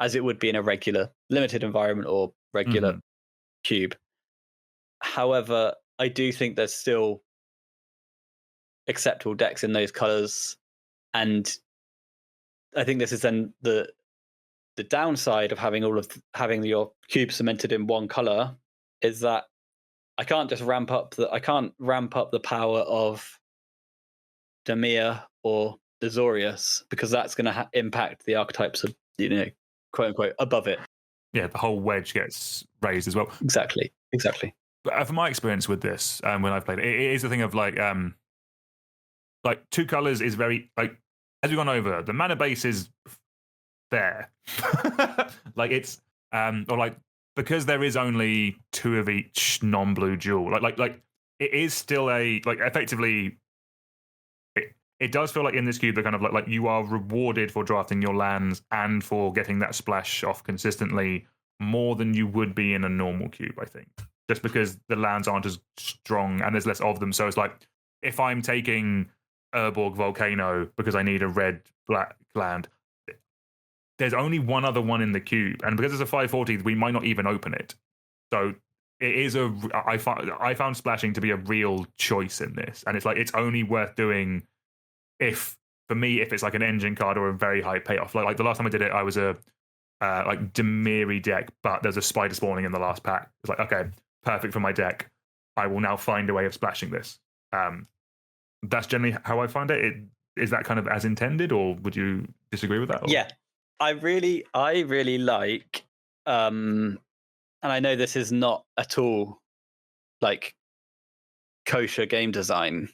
as it would be in a regular limited environment or regular cube. However, I do think there's still acceptable decks in those colors, and I think this is then the downside of having your cube cemented in one color is that I can't just ramp up the power of Demir or Azorius, because that's going to impact the archetypes of, quote unquote, above it. Yeah, the whole wedge gets raised as well. Exactly. But from my experience with this, when I've played it is the thing of like 2 colors is very, like, as we've gone over, the mana base is there. Like it's or like, because there is only 2 of each non-blue jewel, like it is still a, like, effectively it does feel like in this cube they're kind of like you are rewarded for drafting your lands and for getting that splash off consistently more than you would be in a normal cube, I think, just because the lands aren't as strong and there's less of them. So it's like, if I'm taking Urborg Volcano because I need a red-black land, there's only one other one in the cube, and because it's a 540, we might not even open it. So it is I found splashing to be a real choice in this, and it's like it's only worth doing if it's like an engine card or a very high payoff. Like the last time I did it, I was a like Demiri deck, but there's a spider spawning in the last pack. It's like, okay, perfect for my deck. I will now find a way of splashing this. That's generally how I find it. Is that kind of as intended, or would you disagree with that? Or? Yeah, I really like, and I know this is not at all like kosher game design,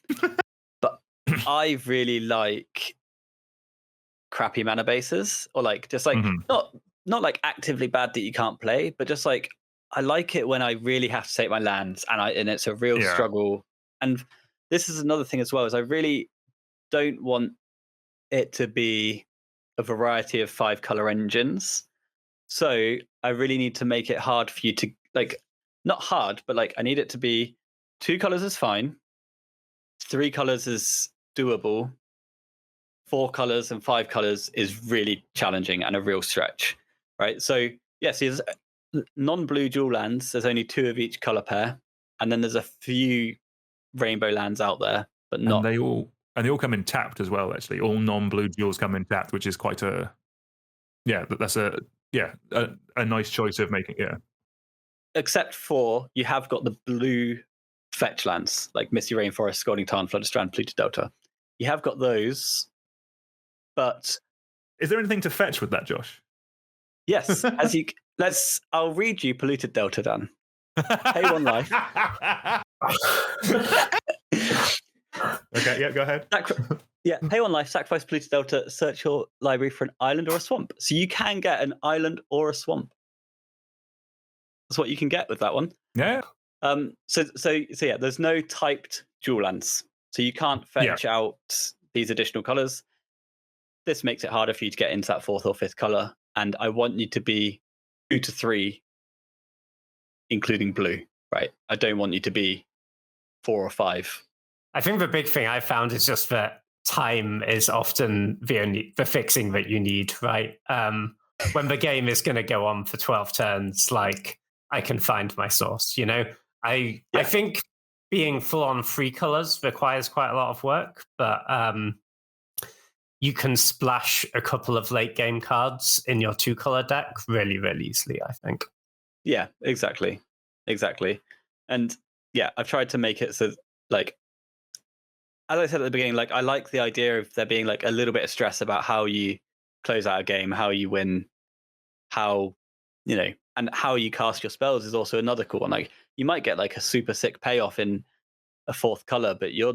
but I really like crappy mana bases, or like just like not like actively bad that you can't play, but just like I like it when I really have to take my lands and it's a real struggle. And this is another thing as well, is I really don't want it to be a variety of 5 color engines. So I really need to make it hard for you to, like, not hard, but like I need it to be 2 colors is fine, 3 colors is doable, 4 colors and 5 colors is really challenging and a real stretch, right? So yes, there's non-blue dual lands. There's only 2 of each color pair, and then there's a few rainbow lands out there, but not. And they all come in tapped as well. Actually, all non-blue jewels come in tapped, which is quite a that's a nice choice of making. Yeah, except for you have got the blue fetch lands like Misty Rainforest, Scalding Tarn, Flooded Strand, Polluted Delta. You have got those, but is there anything to fetch with that, Josh? Yes, I'll read you Polluted Delta, Dan. Pay 1 life. Okay, yeah, go ahead. Pay 1 life, sacrifice Polluted Delta, search your library for an island or a swamp. So you can get an island or a swamp. That's what you can get with that one. Yeah. So yeah, there's no typed dual lands. So you can't fetch out these additional colors. This makes it harder for you to get into that 4th or 5th color. And I want you to be 2 to 3, including blue, right? I don't want you to be 4 or 5. I think the big thing I found is just that time is often the fixing that you need, right? When the game is going to go on for 12 turns, like, I can find my source, you know? I think being full-on 3 colors requires quite a lot of work, but you can splash a couple of late-game cards in your 2-color deck really, really easily, I think. Yeah, exactly. And yeah, I've tried to make it so, like, as I said at the beginning, like, I like the idea of there being like a little bit of stress about how you close out a game, how you win, how, you know, and how you cast your spells is also another cool one. Like, you might get like a super sick payoff in a 4th color, but you're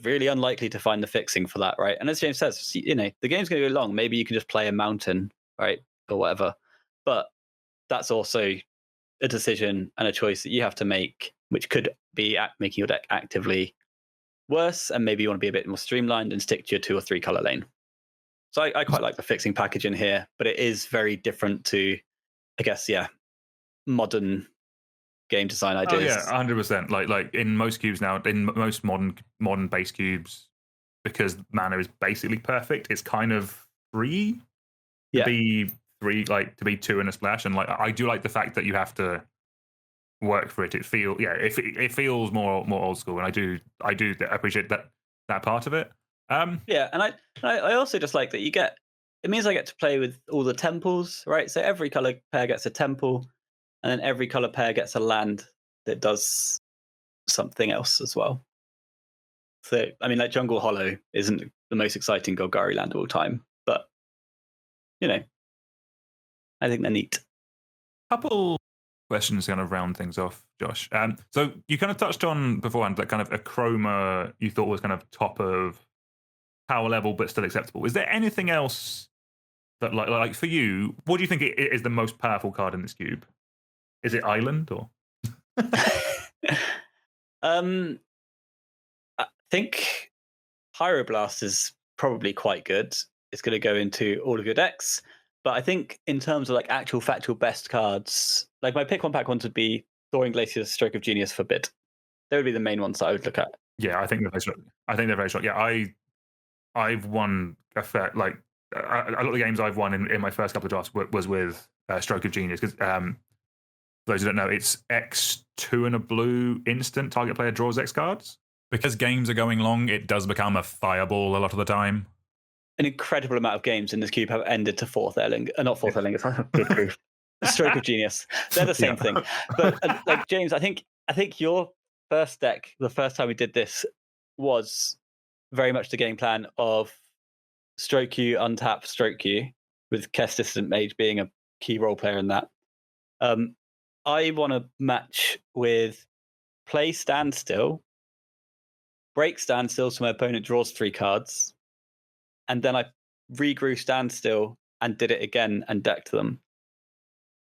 really unlikely to find the fixing for that, right? And as James says, you know, the game's going to go long. Maybe you can just play a mountain, right, or whatever. But that's also a decision and a choice that you have to make, which could be making your deck actively worse, and maybe you want to be a bit more streamlined and stick to your 2 or 3 color lane. So I quite like the fixing package in here, but it is very different to, I guess, modern game design ideas. Oh yeah, 100%. Like in most cubes now, in most modern base cubes, because mana is basically perfect, it's kind of free to be 3, like to be 2 in a splash. And like, I do like the fact that you have to work for it. It feels more old school, and I do appreciate that part of it. Yeah, and I also just like that it means I get to play with all the temples, right? So every color pair gets a temple, and then every color pair gets a land that does something else as well. So, I mean, like, Jungle Hollow isn't the most exciting Golgari land of all time, but, you know, I think they're neat. Couple questions to kind of round things off, Josh. So you kind of touched on beforehand that kind of a chroma you thought was kind of top of power level but still acceptable. Is there anything else that, like for you, what do you think is the most powerful card in this cube? Is it Island or? I think Pyroblast is probably quite good. It's going to go into all of your decks. But I think in terms of like actual factual best cards, like my pick 1 pack ones would be Thawing Glacier's Stroke of Genius for Bid. They would be the main ones that I would look at. Yeah, I think they're very strong. Yeah, I've won a lot of the games I've won in my first couple of drafts was with Stroke of Genius, because for those who don't know, it's X2 and a blue instant. Target player draws X cards. Because games are going long, it does become a fireball a lot of the time. An incredible amount of games in this cube have ended to Fourth Erling. Not Fourth Erling, it's good proof. Stroke of Genius. They're the same thing. But like, James, I think your first deck, the first time we did this, was very much the game plan of stroke you, untap, stroke you, with Kest Dissident Mage being a key role player in that. I want to match with play Standstill, break Standstill so my opponent draws 3 cards, and then I regrew Standstill and did it again and decked them.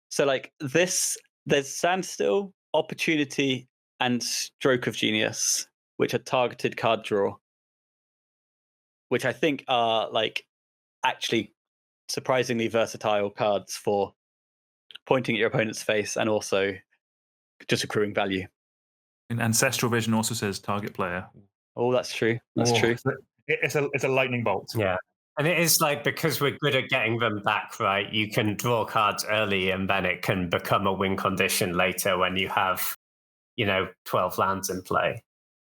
So like this, there's Standstill, Opportunity, and Stroke of Genius, which are targeted card draw, which I think are like actually surprisingly versatile cards for pointing at your opponent's face and also just accruing value. And Ancestral Vision also says target player. Oh, that's true. That's true. It's a lightning bolt. Yeah. And it is like, because we're good at getting them back, right? You can draw cards early and then it can become a win condition later when you have, 12 lands in play.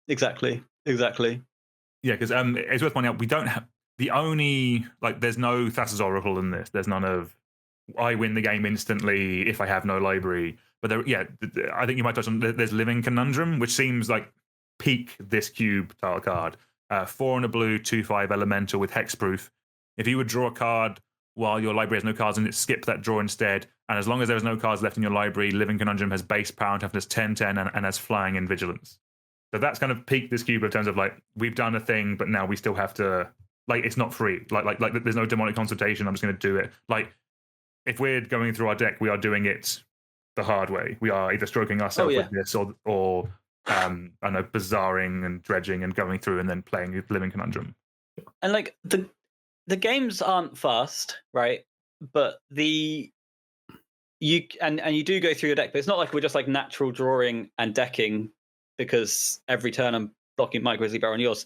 Exactly. Yeah, because it's worth pointing out, we don't have there's no Thassa's Oracle in this. There's none of I win the game instantly if I have no library. But I think you might touch on, there's Living Conundrum, which seems like peak this cube tile card. 4 and a blue, 2/5 elemental with hexproof. If you would draw a card while your library has no cards in it, skip that draw instead. And as long as there's no cards left in your library, Living Conundrum has base power and toughness 10/10 and has flying and vigilance. So that's kind of peaked this cube in terms of like, we've done a thing, but now we still have to, like, it's not free. Like there's no demonic consultation. I'm just going to do it. Like, if we're going through our deck, we are doing it the hard way. We are either stroking ourselves with this or I don't know, bizarring and dredging and going through and then playing with Living Conundrum. And like the games aren't fast, right? But you do go through your deck, but it's not like we're just like natural drawing and decking because every turn I'm blocking my Grizzly Bear on yours.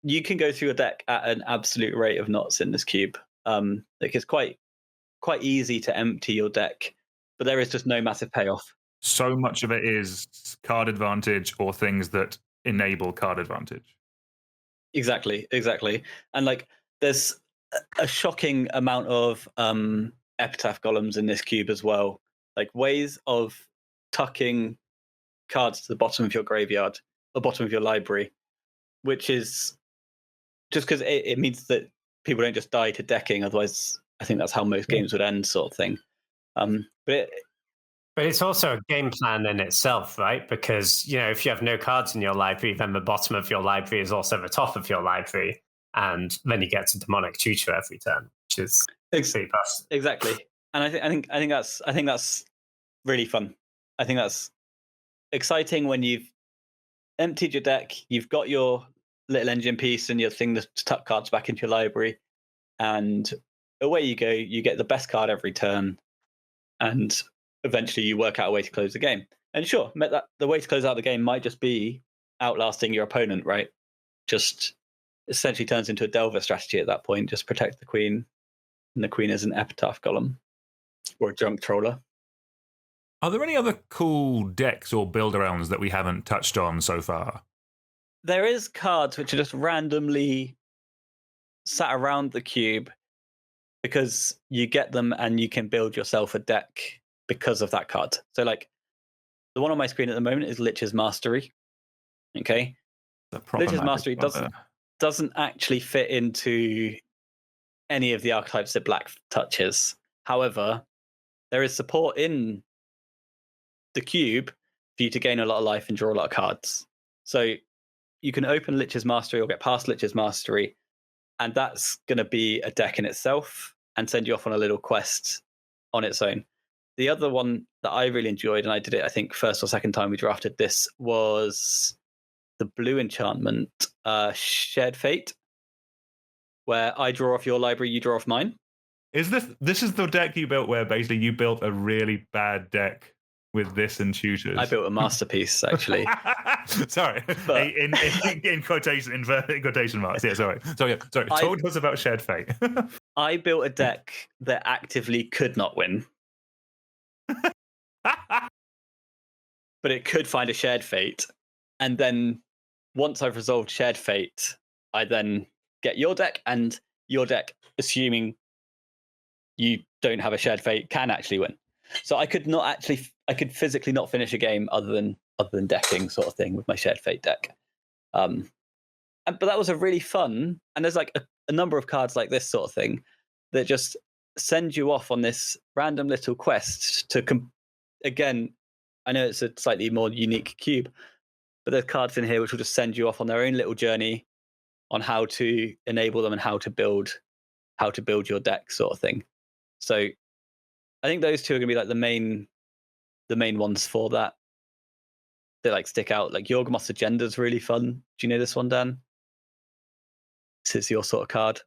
you can go through your deck at an absolute rate of knots in this cube. It's quite easy to empty your deck, but there is just no massive payoff. So much of it is card advantage or things that enable card advantage. Exactly. And like, there's a shocking amount of epitaph golems in this cube as well. Like ways of tucking cards to the bottom of your graveyard or bottom of your library, which is just because it means that people don't just die to decking. Otherwise, I think that's how most games would end, sort of thing. But it's also a game plan in itself, right? Because, if you have no cards in your library, then the bottom of your library is also the top of your library. And then you get to Demonic Tutor every turn, which is pretty busted. Exactly. And I think that's really fun. I think that's exciting when you've emptied your deck, you've got your little engine piece and your thing to tuck cards back into your library, and away you go. You get the best card every turn, and eventually you work out a way to close the game. And sure, that the way to close out the game might just be outlasting your opponent, right? Just essentially turns into a Delver strategy at that point. Just protect the queen, and the queen is an epitaph golem or a junk troller. Are there any other cool decks or build-arounds that we haven't touched on so far? There is cards which are just randomly sat around the cube because you get them and you can build yourself a deck because of that card. So like the one on my screen at the moment is Lich's Mastery. Okay. Lich's Mastery doesn't actually fit into any of the archetypes that Black touches. However, there is support in the cube for you to gain a lot of life and draw a lot of cards. So you can open Lich's Mastery or get past Lich's Mastery, and that's going to be a deck in itself and send you off on a little quest on its own. The other one that I really enjoyed, and I did it, I think, first or second time we drafted this, was the blue enchantment, Shared Fate, where I draw off your library, you draw off mine. Is this is the deck you built where basically you built a really bad deck with this and tutors? I built a masterpiece, actually. Sorry, but... in quotation marks. Yeah, sorry. Talk to us about Shared Fate. I built a deck that actively could not win, but it could find a Shared Fate, and then once I've resolved Shared Fate, I then get your deck, and your deck, assuming you don't have a Shared Fate, can actually win. So I could physically not finish a game other than decking, sort of thing, with my Shared Fate deck. But that was a really fun, and there's like a number of cards like this sort of thing that just send you off on this random little quest to again, I know it's a slightly more unique cube, but there's cards in here which will just send you off on their own little journey on how to enable them and how to build your deck, sort of thing. So I think those two are going to be like the main ones for that. They like stick out. Like Yorgmoth's Agenda is really fun. Do you know this one, Dan? This is your sort of card.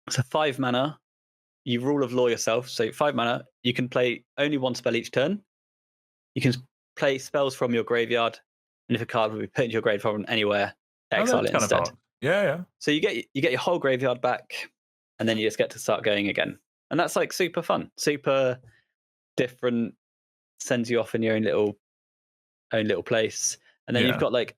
It's a 5 mana. You Rule of Law yourself. So 5 mana. You can play only one spell each turn. You can play spells from your graveyard, and if a card will be put into your graveyard from anywhere, exile it instead. Yeah. So you get your whole graveyard back, and then you just get to start going again. And that's like super fun, super different. Sends you off in your own little place. And then you've got like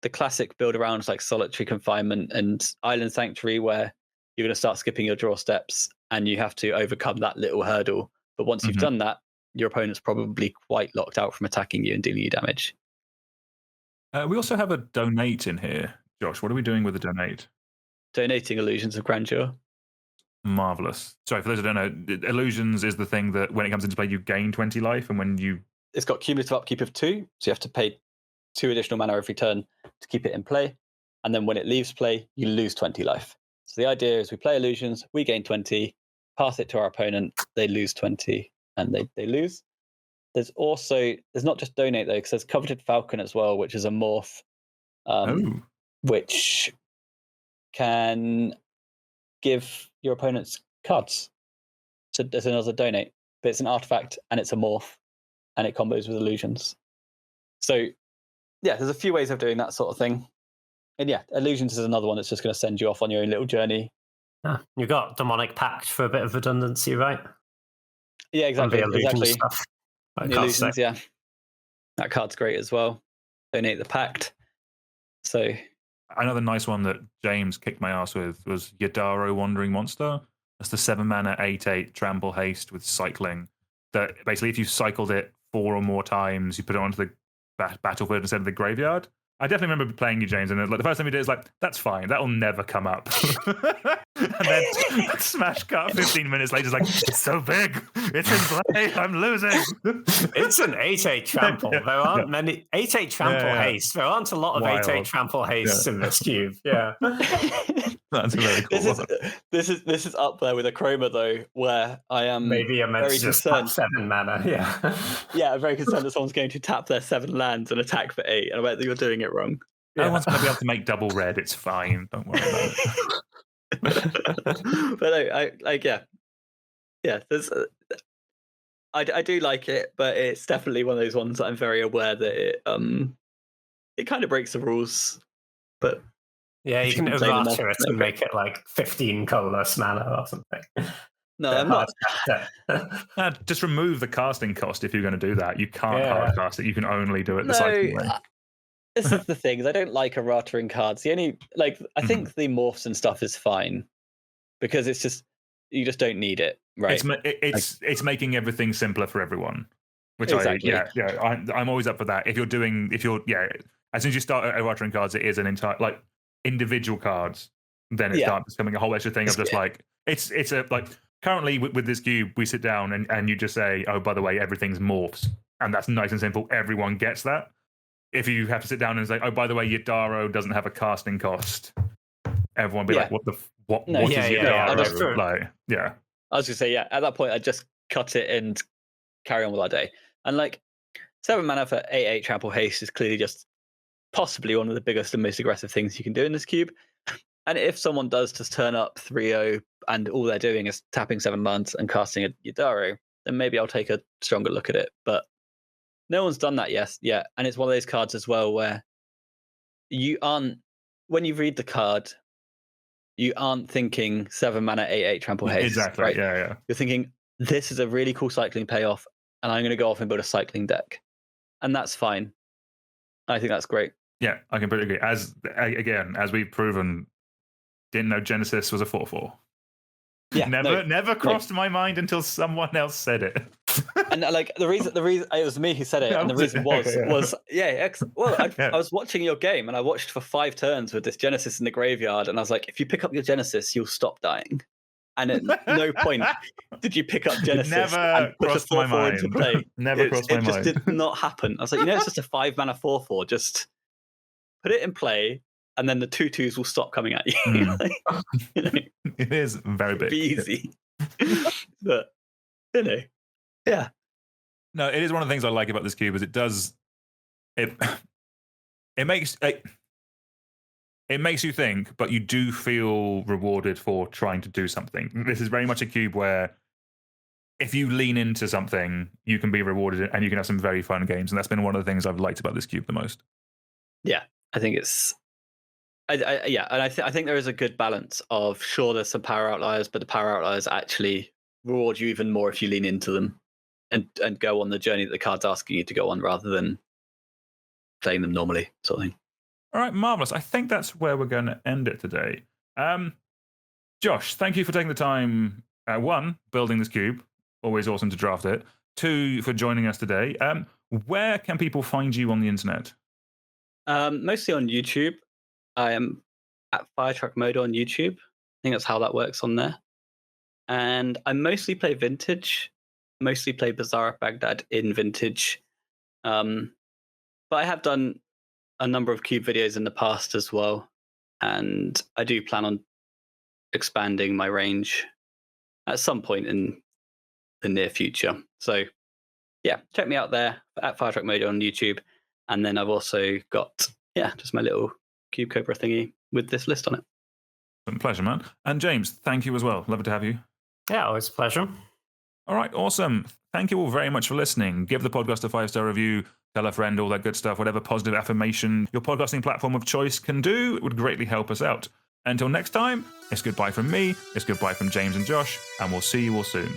the classic build arounds like Solitary Confinement and Island Sanctuary, where you're going to start skipping your draw steps and you have to overcome that little hurdle. But once you've done that, your opponent's probably quite locked out from attacking you and dealing you damage. We also have a donate in here. Josh, what are we doing with the donate? Donating Illusions of Grandeur. Marvelous. Sorry, for those who don't know, Illusions is the thing that when it comes into play, you gain 20 life, and when you... It's got cumulative upkeep of 2, so you have to pay 2 additional mana every turn to keep it in play. And then when it leaves play, you lose 20 life. So the idea is we play Illusions, we gain 20, pass it to our opponent, they lose 20, and they lose. There's not just Donate, though, because there's Coveted Falcon as well, which is a morph, which can give your opponents cards. So there's another Donate, but it's an artifact and it's a morph, and it combos with Illusions. So yeah, there's a few ways of doing that sort of thing. And yeah, Illusions is another one that's just going to send you off on your own little journey. You got Demonic Pact for a bit of redundancy, right? Yeah, exactly. On the Illusion Exactly. stuff. The Illusions, yeah. That card's great as well. Donate the Pact. So another nice one that James kicked my ass with was Yadaro Wandering Monster. That's the 7-mana 8/8 trample haste with cycling. That basically, if you cycled it 4 or more times, you put it onto the battlefield instead of the graveyard. I definitely remember playing you, James, and the first time you did it, it's like, that's fine, that'll never come up. And then smash cut 15 minutes later, it's like, it's so big, it's in play, I'm losing. It's an 8/8 trample. There aren't many 8/8 trample haste. There aren't a lot of 8/8 trample haste in this cube. Yeah. That's a very cool one. This is up there with a Chroma though, where I am maybe I'm very just concerned. 7 mana. Yeah. Yeah, I'm very concerned that someone's going to tap their 7 lands and attack for 8, and I bet that you're doing it wrong. No one's going to be able to make double red. It's fine. Don't worry about it. But no, yeah. There's, I do like it, but it's definitely one of those ones that I'm very aware that it kind of breaks the rules. But yeah, you can errata it and make it like 15 colorless mana or something. No, I'm not. Just remove the casting cost if you're going to do that. You can't hard cast it. You can only do it the cycling way. This is the thing. I don't like errata in cards. The only I think the morphs and stuff is fine because it's just you just don't need it, right? It's making everything simpler for everyone. Which exactly. I'm always up for that. As soon as you start errata in cards, it is an entire individual cards. Then it starts becoming a whole extra thing of just it's a currently with this cube we sit down and you just say, oh, by the way, everything's morphs, and that's nice and simple. Everyone gets that. If you have to sit down and say, oh, by the way, Yadaro doesn't have a casting cost, everyone will be like, what is Yadaro? I was gonna say, at that point I just cut it and carry on with our day. And 7 mana for 8/8 trample haste is clearly just possibly one of the biggest and most aggressive things you can do in this cube. And if someone does just turn up 3/0 and all they're doing is tapping 7 lands and casting a Yadaro, then maybe I'll take a stronger look at it. But no one's done that yet. And it's one of those cards as well where when you read the card, you aren't thinking 7 mana 8/8 trample haste. Exactly. Right? Yeah. You're thinking, this is a really cool cycling payoff, and I'm going to go off and build a cycling deck. And that's fine. I think that's great. Yeah, I completely agree. As we've proven, didn't know Genesis was a 4/4. Yeah, never crossed my mind until someone else said it. And the reason it was me who said it, and the reason was I was watching your game and I watched for 5 turns with this Genesis in the graveyard, and I was like, if you pick up your Genesis, you'll stop dying. And at no point did you pick up Genesis and put a 4/4 into play. Never crossed my mind. It just did not happen. I was like, it's just a 5 mana 4/4. Just put it in play, and then the 2/2s will stop coming at you. It is very big. It'd be easy. But yeah. No, it is one of the things I like about this cube is it makes you think, but you do feel rewarded for trying to do something. This is very much a cube where if you lean into something, you can be rewarded and you can have some very fun games. And that's been one of the things I've liked about this cube the most. Yeah, I think it's and I think there is a good balance of, sure, there's some power outliers, but the power outliers actually reward you even more if you lean into them and go on the journey that the card's asking you to go on rather than playing them normally, sort of thing. All right, marvelous. I think that's where we're going to end it today. Josh, thank you for taking the time. 1, building this cube. Always awesome to draft it. 2, for joining us today. Where can people find you on the internet? Mostly on YouTube. I am at FiretruckModo on YouTube. I think that's how that works on there. And I mostly play Vintage. Mostly play Bazaar of Baghdad in Vintage. But I have done a number of cube videos in the past as well. And I do plan on expanding my range at some point in the near future. So yeah, check me out there at FiretruckModo on YouTube. And then I've also got, just my little Cube Cobra thingy with this list on it. It's a pleasure, man. And James, thank you as well. Lovely to have you. Yeah, always a pleasure. All right, awesome. Thank you all very much for listening. Give the podcast a 5-star review. tell a friend, all that good stuff, whatever positive affirmation your podcasting platform of choice can do, it would greatly help us out. Until next time, it's goodbye from me, it's goodbye from James and Josh, and we'll see you all soon.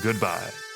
Goodbye.